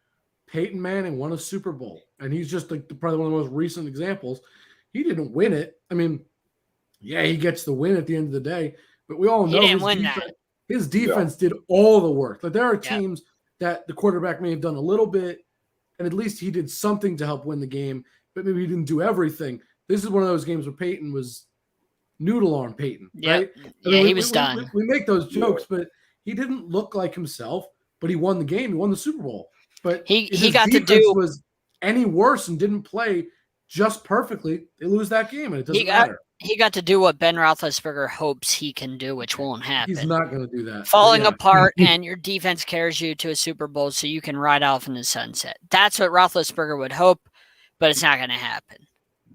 Peyton Manning won a Super Bowl, and he's just like probably one of the most recent examples. He didn't win it. I mean, yeah, he gets the win at the end of the day, but we all know his defense did all the work. Like, there are teams that the quarterback may have done a little bit, and at least he did something to help win the game, but maybe he didn't do everything. This is one of those games where Peyton was noodle arm Peyton, right? Yeah, he was done. We make those jokes, but he didn't look like himself, but he won the game. He won the Super Bowl. But he got to do was any worse and didn't play just perfectly, they lose that game, and it doesn't matter. He got to do what Ben Roethlisberger hopes he can do, which won't happen. He's not going to do that. Falling apart, and your defense carries you to a Super Bowl so you can ride off in the sunset. That's what Roethlisberger would hope, but it's not going to happen.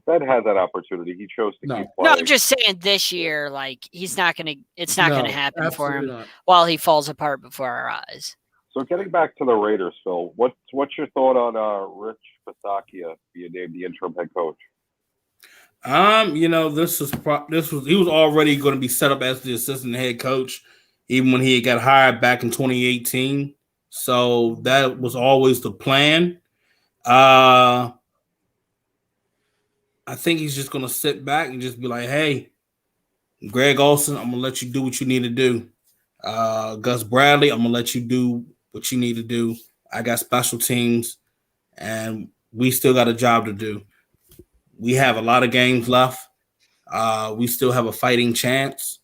Ben had that opportunity. He chose to keep playing. No, I'm just saying this year, like, it's not going to happen for him while he falls apart before our eyes. So getting back to the Raiders, Phil, what's your thought on Rich Bisaccia being named the interim head coach? He was already going to be set up as the assistant head coach, even when he got hired back in 2018. So that was always the plan. I think he's just going to sit back and just be like, hey, Greg Olsen, I'm going to let you do what you need to do. Gus Bradley, I'm going to let you do what you need to do. I got special teams, and we still got a job to do. We have a lot of games left. We still have a fighting chance.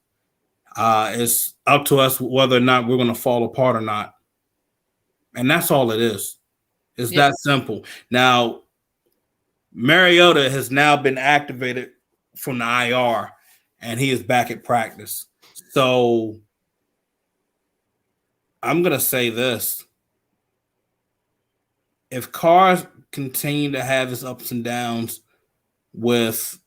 It's up to us whether or not we're going to fall apart or not. And that's all it is. It's that simple. Now, Mariota has now been activated from the IR, and he is back at practice. So I'm going to say this. If Carr continue to have his ups and downs with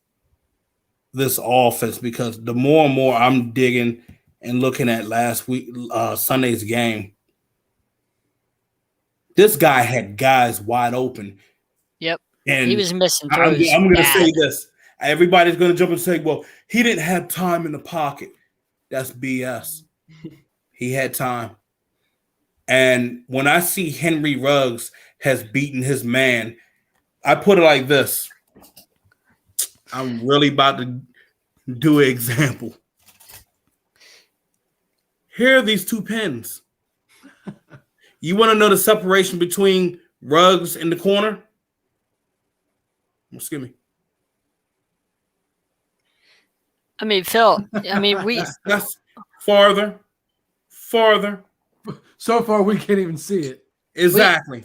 this offense, because the more and more I'm digging and looking at last week, Sunday's game, this guy had guys wide open. Yep. And he was missing throws. I'm going to say this. Everybody's going to jump and say, well, he didn't have time in the pocket. That's BS. He had time. And when I see Henry Ruggs has beaten his man, I put it like this. I'm really about to do an example. Here are these 2 pins. You want to know the separation between Ruggs in the corner? Excuse me. I mean, Phil. I mean, That's farther. So far, we can't even see it. Exactly.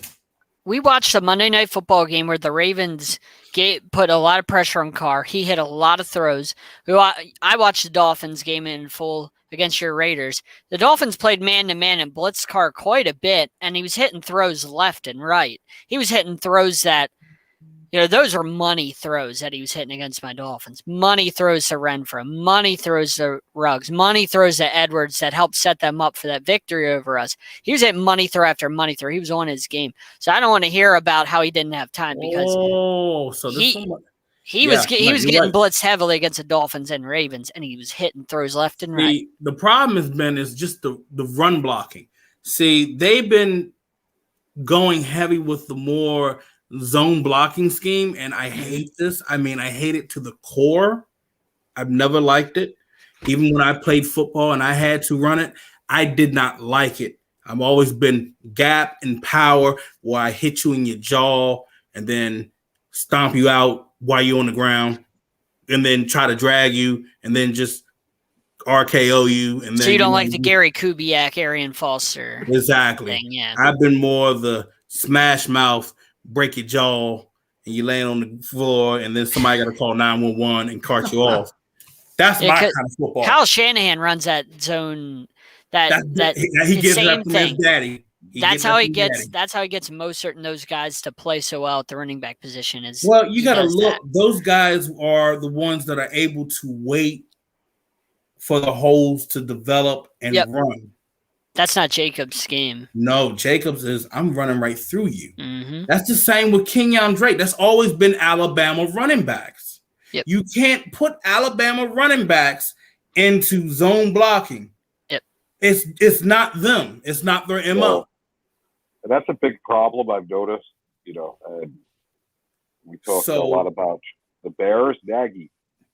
We watched a Monday Night Football game where the Ravens put a lot of pressure on Carr. He hit a lot of throws. I watched the Dolphins game in full against your Raiders. The Dolphins played man-to-man and blitzed Carr quite a bit, and he was hitting throws left and right. He was hitting throws that, those were money throws that he was hitting against my Dolphins. Money throws to Renfrow, money throws to Ruggs, money throws to Edwards that helped set them up for that victory over us. He was hitting money throw after money throw. He was on his game. So I don't want to hear about how he didn't have time because he was getting blitzed heavily against the Dolphins and Ravens, and he was hitting throws left and right. The problem has been is just the run blocking. See, they've been going heavy with the more zone blocking scheme, and I hate this. I mean, I hate it to the core. I've never liked it. Even when I played football and I had to run it, I did not like it. I've always been gap and power where I hit you in your jaw and then stomp you out while you're on the ground and then try to drag you and then just RKO you. And then so you don't like the Gary Kubiak, Arian Foster exactly thing, yeah. I've been more of the smash mouth, break your jaw, and you land on the floor, and then somebody got to call 911 and cart you off. That's my kind of football. Kyle Shanahan runs that zone. He gets that from his daddy. That's how he gets most certain those guys to play so well at the running back position. You got to look. Those guys are the ones that are able to wait for the holes to develop and run. That's not Jacobs' game. No, Jacobs is, I'm running right through you. Mm-hmm. That's the same with Kenyon Drake. That's always been Alabama running backs. Yep. You can't put Alabama running backs into zone blocking. Yep. It's not them. It's not their MO. And that's a big problem I've noticed, and we talked a lot about the Bears, Nagy.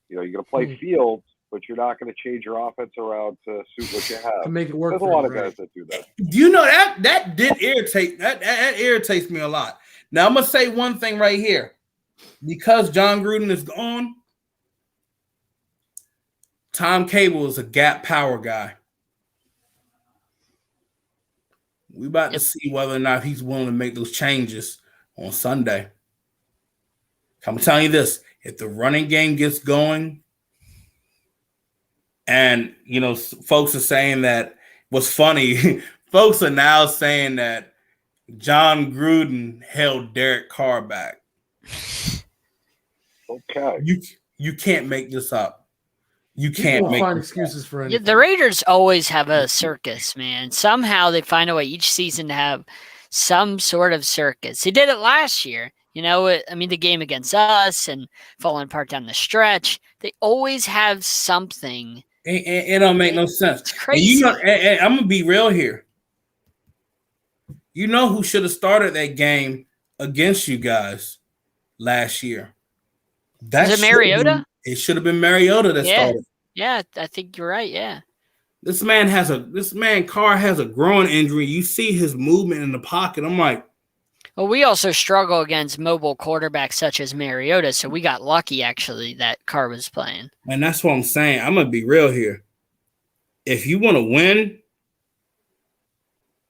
You're going to play Fields, but you're not going to change your offense around to suit what you have. To make it work. There's a lot of guys that do that. That did irritate. That irritates me a lot. Now I'm gonna say one thing right here, because Jon Gruden is gone. Tom Cable is a gap power guy. We about to see whether or not he's willing to make those changes on Sunday. I'm telling you this: if the running game gets going. And, folks are saying that what's funny, folks are now saying that Jon Gruden held Derek Carr back. Okay. You can't make this up. You People can't find excuses for anything. The Raiders always have a circus, man. Somehow they find a way each season to have some sort of circus. They did it last year. The game against us and falling apart down the stretch. They always have something. It don't make no sense. It's crazy. And I'm gonna be real here. You know who should have started that game against you guys last year? Was it Mariota? It should have been Mariota that started. Yeah, I think you're right. Yeah. This man Carr has a groin injury. You see his movement in the pocket. I'm like, well, we also struggle against mobile quarterbacks such as Mariota, so we got lucky, actually, that Carr was playing. And that's what I'm saying. I'm going to be real here. If you want to win,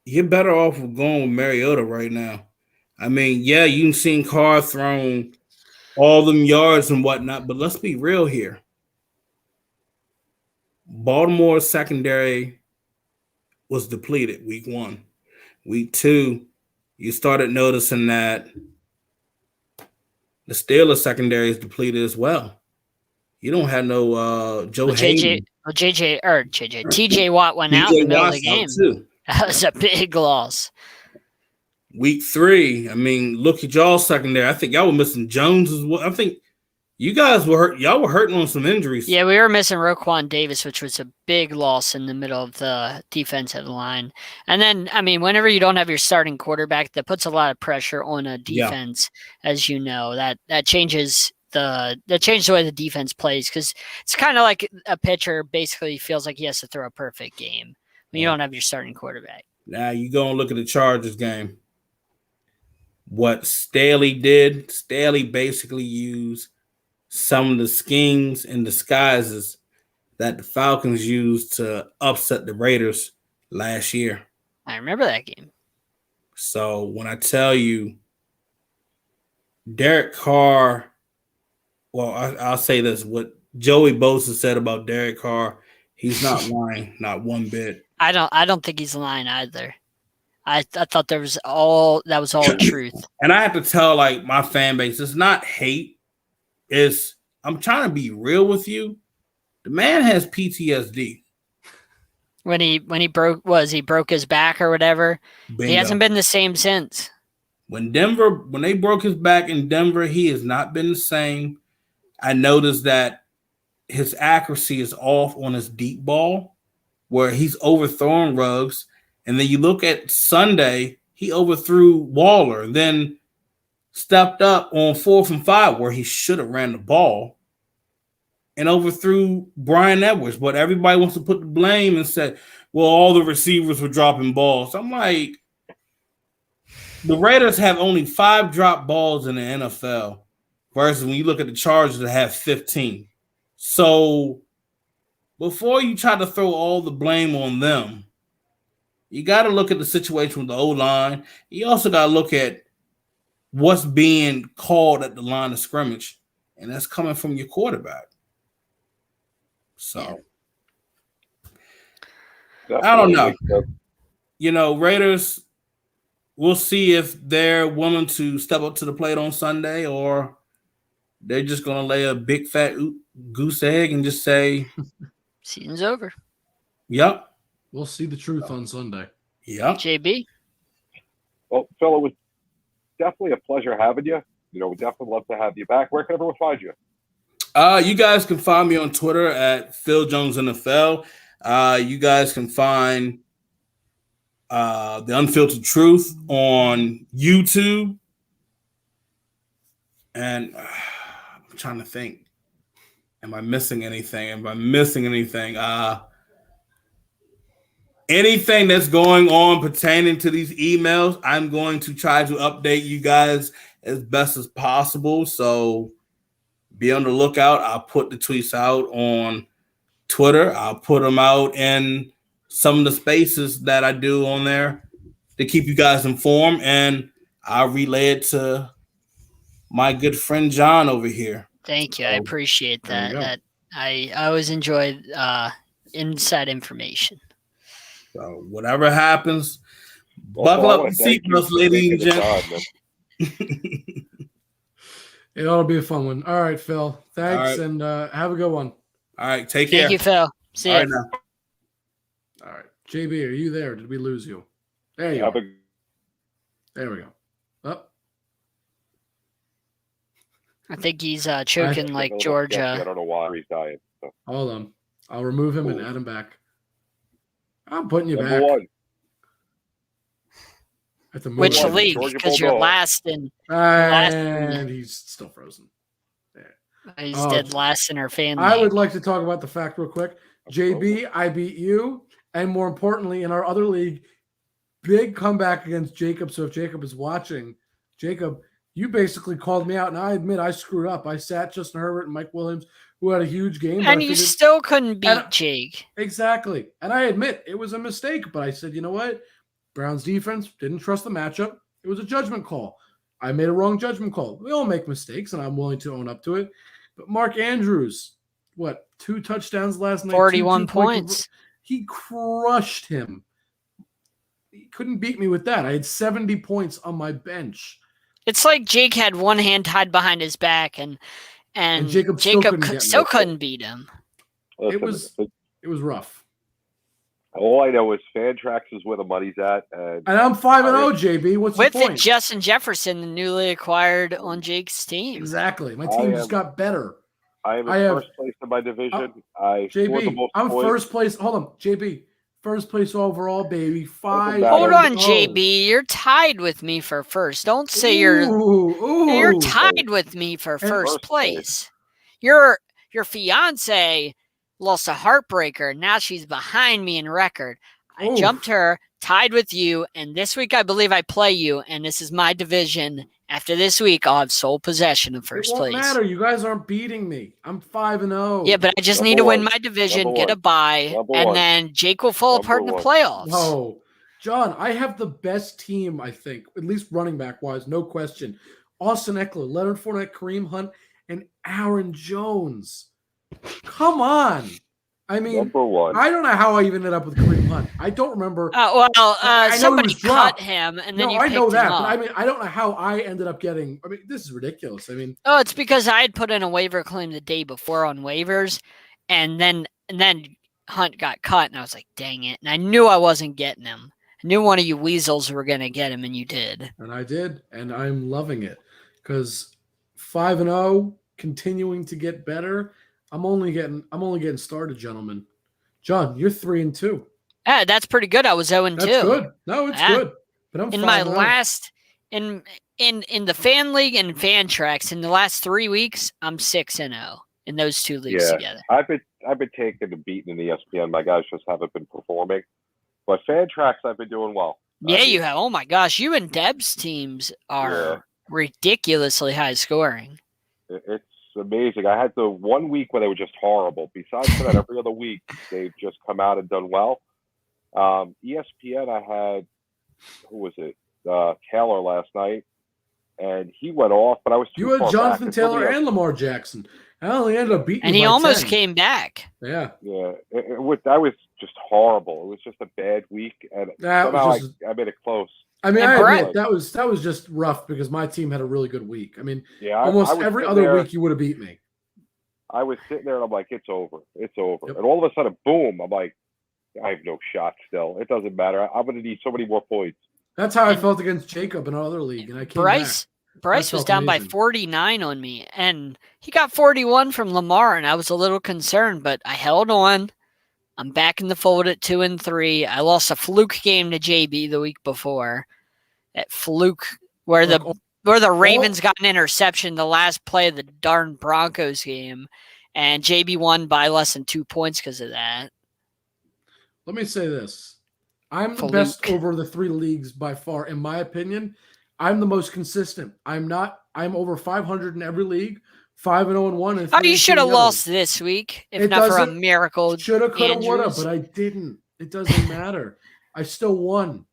you're better off with going with Mariota right now. I mean, yeah, you've seen Carr thrown all them yards and whatnot, but let's be real here. Baltimore's secondary was depleted week 1. Week 2, you started noticing that the Steelers secondary is depleted as well. You don't have no Joe Hayden. TJ Watt went out in the middle of the game. Too. That was a big loss. Week 3, look at y'all secondary. I think y'all were missing Jones as well. I think you guys were hurt. Y'all were hurting on some injuries. Yeah, we were missing Roquan Davis, which was a big loss in the middle of the defensive line. And then, whenever you don't have your starting quarterback, that puts a lot of pressure on a defense, as you know. That changes the way the defense plays, because it's kind of like a pitcher basically feels like he has to throw a perfect game when you don't have your starting quarterback. Now you go and look at the Chargers game. what Staley did. Staley basically used some of the schemes and disguises that the Falcons used to upset the Raiders last year. I remember that game. So when I tell you Derek Carr, well, I'll say this: what Joey Bosa said about Derek Carr, he's not lying, not one bit. I don't think he's lying either. I thought that was all truth. And I have to tell like my fan base, it's not hate. It's I'm trying to be real with you. The man has PTSD. When he broke his back or whatever. Bingo. He hasn't been the same they When they broke his back in Denver, he has not been the same. I noticed that his accuracy is off on his deep ball, where he's overthrowing Ruggs. And then you look at Sunday, he overthrew Waller, then stepped up on 4th and 5, where he should have ran the ball, and overthrew Brian Edwards. But everybody wants to put the blame and say, well, all the receivers were dropping balls. I'm like, the Raiders have only 5 drop balls in the NFL versus when you look at the Chargers that have 15. So before you try to throw all the blame on them, you got to look at the situation with the O-line. You also got to look at what's being called at the line of scrimmage, and that's coming from your quarterback. So, I don't know. Raiders, we'll see if they're willing to step up to the plate on Sunday, or they're just going to lay a big fat goose egg and just say, season's over. Yep. We'll see the truth on Sunday. Yep. JB? Well, Phil, it was definitely a pleasure having you. We'd definitely love to have you back. Where can everyone find you? You guys can find me on Twitter at Phil Jones NFL. You guys can find The Unfiltered Truth on YouTube. And I'm trying to think. Am I missing anything? Anything that's going on pertaining to these emails, I'm going to try to update you guys as best as possible. So be on the lookout. I'll put the tweets out on Twitter. I'll put them out in some of the spaces that I do on there to keep you guys informed. And I'll relay it to my good friend John over here. Thank you. I appreciate that. I always enjoy inside information. So whatever happens, buckle up the seatbelts, ladies and gentlemen. It ought to be a fun one. All right, Phil. Thanks, and have a good one. All right, take care. Thank you, Phil. See you. All right, JB, are you there? Did we lose you? There you go. There we go. Up. I think he's choking like Georgia. I don't know why he's dying. So. Hold on. I'll remove him and add him back. I'm putting you Number back. one. At the Which league? Because you're last in. And he's still frozen. Yeah. He's dead last in our fan league. I would like to talk about the fact real quick. JB, I beat you. And more importantly, in our other league, big comeback against Jacob. So if Jacob is watching, Jacob, you basically called me out. And I admit I screwed up. I sat Justin Herbert and Mike Williams, who had a huge game. And you still couldn't beat Jake. Exactly. And I admit it was a mistake. But I said, you know what? Browns defense didn't trust the matchup. It was a judgment call. I made a wrong judgment call. We all make mistakes, and I'm willing to own up to it. But Mark Andrews, 2 touchdowns last night? 41 points. He crushed him. He couldn't beat me with that. I had 70 points on my bench. It's like Jake had one hand tied behind his back, and Jacob still couldn't beat him. Listen, it was rough. All I know is Fantrax is where the money's at. And I'm 5-0, JB. What's the point? With Justin Jefferson, the newly acquired on Jake's team. Exactly. My team just got better. I am in first place in my division. JB, I'm first place. Hold on, JB. First place overall, baby. 5. Hold on, JB. You're tied with me for first. Don't say you're tied with me for first place. Your fiance lost a heartbreaker. Now she's behind me in record. I jumped her tied with you, and this week I believe I play you, and this is my division. After this week, I'll have sole possession of first It won't place. matter. You guys aren't beating me. I'm 5-0. Yeah, but I just need to win my division, get a bye, and then Jake will fall apart in the playoffs. No, John, I have the best team, I think, at least running back-wise, no question. Austin Eckler, Leonard Fournette, Kareem Hunt, and Aaron Jones. Come on. I mean, I don't know how I even ended up with Kareem Hunt. I don't remember. I somebody cut him, and then you picked him up. But I mean, I don't know how I ended up getting. I mean, this is ridiculous. I mean, it's because I had put in a waiver claim the day before on waivers, and then Hunt got cut, and I was like, dang it! And I knew I wasn't getting him. I knew one of you weasels were going to get him, and you did. And I did, and I'm loving it because 5-0, continuing to get better. I'm only getting started, gentlemen. John, you're 3-2. Yeah, that's pretty good. I was 0-2. That's good. No, it's good. But I'm in my last in the fan league and fan tracks in the last 3 weeks, I'm 6-0 in those two leagues together. I've been taking and beating in the ESPN. My guys just haven't been performing. But fan tracks, I've been doing well. Yeah, you have. Oh my gosh, you and Deb's teams are ridiculously high scoring. It's amazing. I had the 1 week where they were just horrible. Besides that, every other week they've just come out and done well. ESPN, I had Taylor last night, and he went off. But I was you had Jonathan Taylor and Lamar Jackson. I only ended up beating. And he almost came back. Yeah. That was just horrible. It was just a bad week, and somehow I made it close. I mean, I admit, that was just rough because my team had a really good week. I mean, almost every other week you would have beat me. I was sitting there and I'm like, it's over. It's over. Yep. And all of a sudden, boom, I'm like, I have no shot still. It doesn't matter. I'm going to need so many more points. That's how I felt against Jacob in another league. And I came Bryce was down by 49 on me, and he got 41 from Lamar, and I was a little concerned, but I held on. I'm back in the fold at 2-3. I lost a fluke game to JB the week before. That fluke where the Ravens got an interception the last play of the darn Broncos game, and JB won by less than 2 points because of that. Let me say this. I'm the best over the three leagues by far, in my opinion. I'm the most consistent. I'm over 500 in every league, 5-0-1. Oh, you should have lost this week if not for a miracle. Shoulda, coulda, woulda, but I didn't. It doesn't matter. I still won.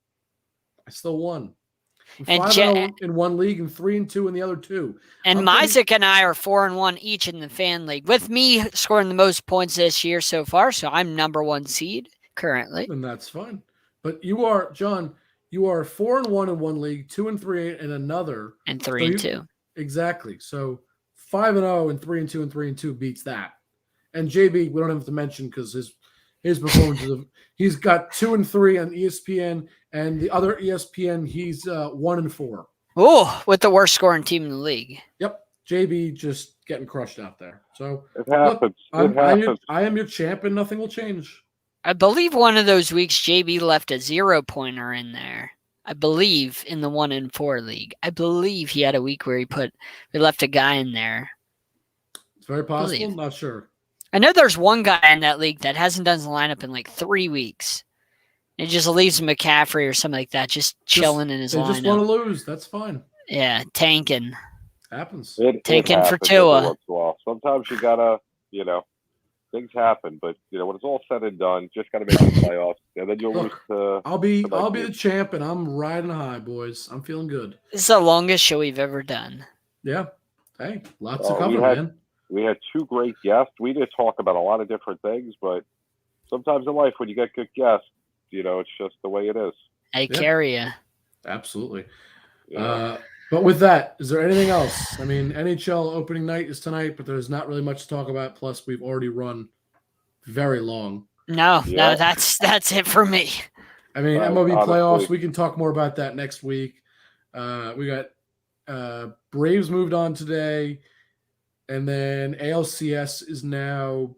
And 5-0 in one league and 3-2 in the other two. And Isaac and I are 4-1 each in the fan league, with me scoring the most points this year so far. So I'm number one seed currently, and that's fine. But you are, John. You are 4-1 in one league, 2-3 in another, and 3-2. Exactly. So 5-0 and 3-2 and 3-2 beats that. And JB, we don't have to mention because his performances. He's got 2-3 on ESPN, and the other ESPN he's 1-4. Oh, with the worst scoring team in the league. Yep, JB just getting crushed out there. So it happens. I am your champ, and nothing will change. I believe one of those weeks JB left a 0-pointer in there. I believe in the 1-4 league. I believe he had a week where we left a guy in there. It's very possible. Not sure. I know there's one guy in that league that hasn't done the lineup in like 3 weeks. It just leaves McCaffrey or something like that, just chilling in his lineup. They just want to lose. That's fine. Yeah, tanking. Happens. Tanking for Tua. Sometimes you gotta, things happen, but when it's all said and done, just gotta make the playoffs, and then you'll lose to. I'll be the champ, and I'm riding high, boys. I'm feeling good. This is the longest show we've ever done. Yeah. Hey, lots to cover, man. We had two great guests. We did talk about a lot of different things, but sometimes in life, when you get good guests, it's just the way it is. I carry you. Absolutely. Yeah. But with that, is there anything else? I mean, NHL opening night is tonight, but there's not really much to talk about. Plus, we've already run very long. No, that's it for me. I mean, MLB playoffs, we can talk more about that next week. We got Braves moved on today, and then ALCS is now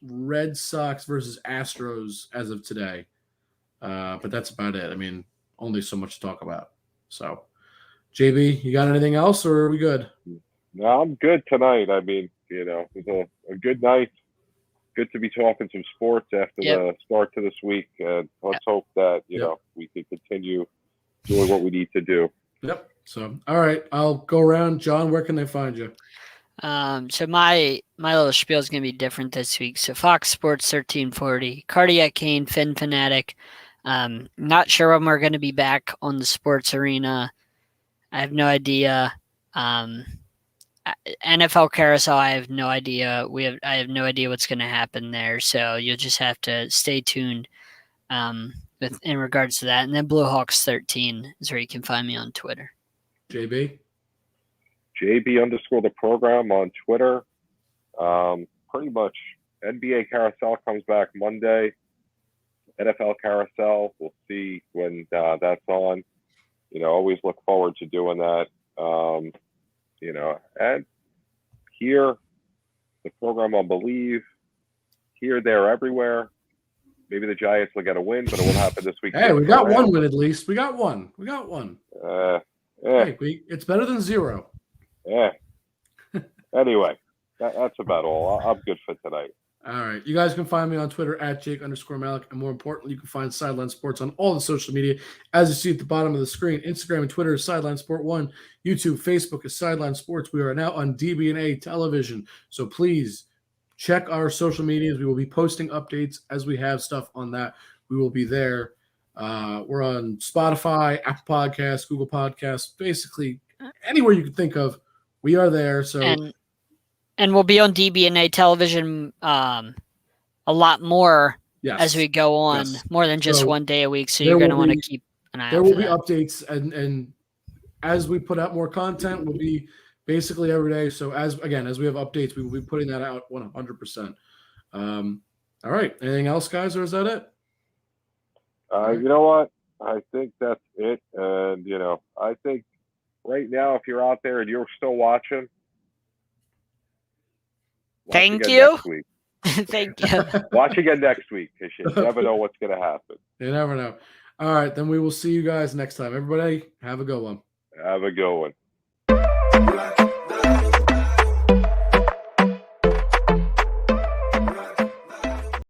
Red Sox versus Astros as of today. But that's about it. I mean, only so much to talk about. So, JB, you got anything else, or are we good? No, I'm good tonight. I mean, it was a good night. Good to be talking some sports after the start to this week. And let's hope that, we can find you doing what we need to do. Yep. So, all right, I'll go around. John, where can they find you? So my little spiel is going to be different this week. So Fox Sports 1340, Cardiac Kane, Fin Fanatic. Not sure when we're going to be back on the sports arena. I have no idea. NFL Carousel, I have no idea. I have no idea what's going to happen there. So you'll just have to stay tuned in regards to that. And then Blue Hawks 13 is where you can find me on Twitter. JB? JB_ the program on Twitter. Pretty much NBA Carousel comes back Monday. NFL Carousel, we'll see when that's on. Always look forward to doing that. And here, the program on Believe, here, there, everywhere. Maybe the Giants will get a win, but it won't happen this week. Hey, we got one win at least. We got one. Hey, it's better than 0. Yeah. Anyway, that's about all. I'm good for tonight. All right. You guys can find me on Twitter at Jake_Malik. And more importantly, you can find Sideline Sports on all the social media. As you see at the bottom of the screen, Instagram and Twitter is Sideline Sport 1. YouTube, Facebook is Sideline Sports. We are now on DBNA television. So please check our social medias. We will be posting updates as we have stuff on that. We will be there. We're on Spotify, Apple Podcasts, Google Podcasts, basically anywhere you can think of. We are there. So and we'll be on DBNA television a lot more as we go on, more than just one day a week. So you're going to want to keep an eye out. There will be updates, and as we put out more content, will be basically every day. So as we have updates, we will be putting that out 100%. All right. Anything else, guys, or is that it? You know what? I think that's it. And, I think right now, if you're out there and you're still watching, thank you. Thank you. Watch again next week because you never know what's going to happen. You never know. All right. Then we will see you guys next time. Everybody, have a good one. Have a good one.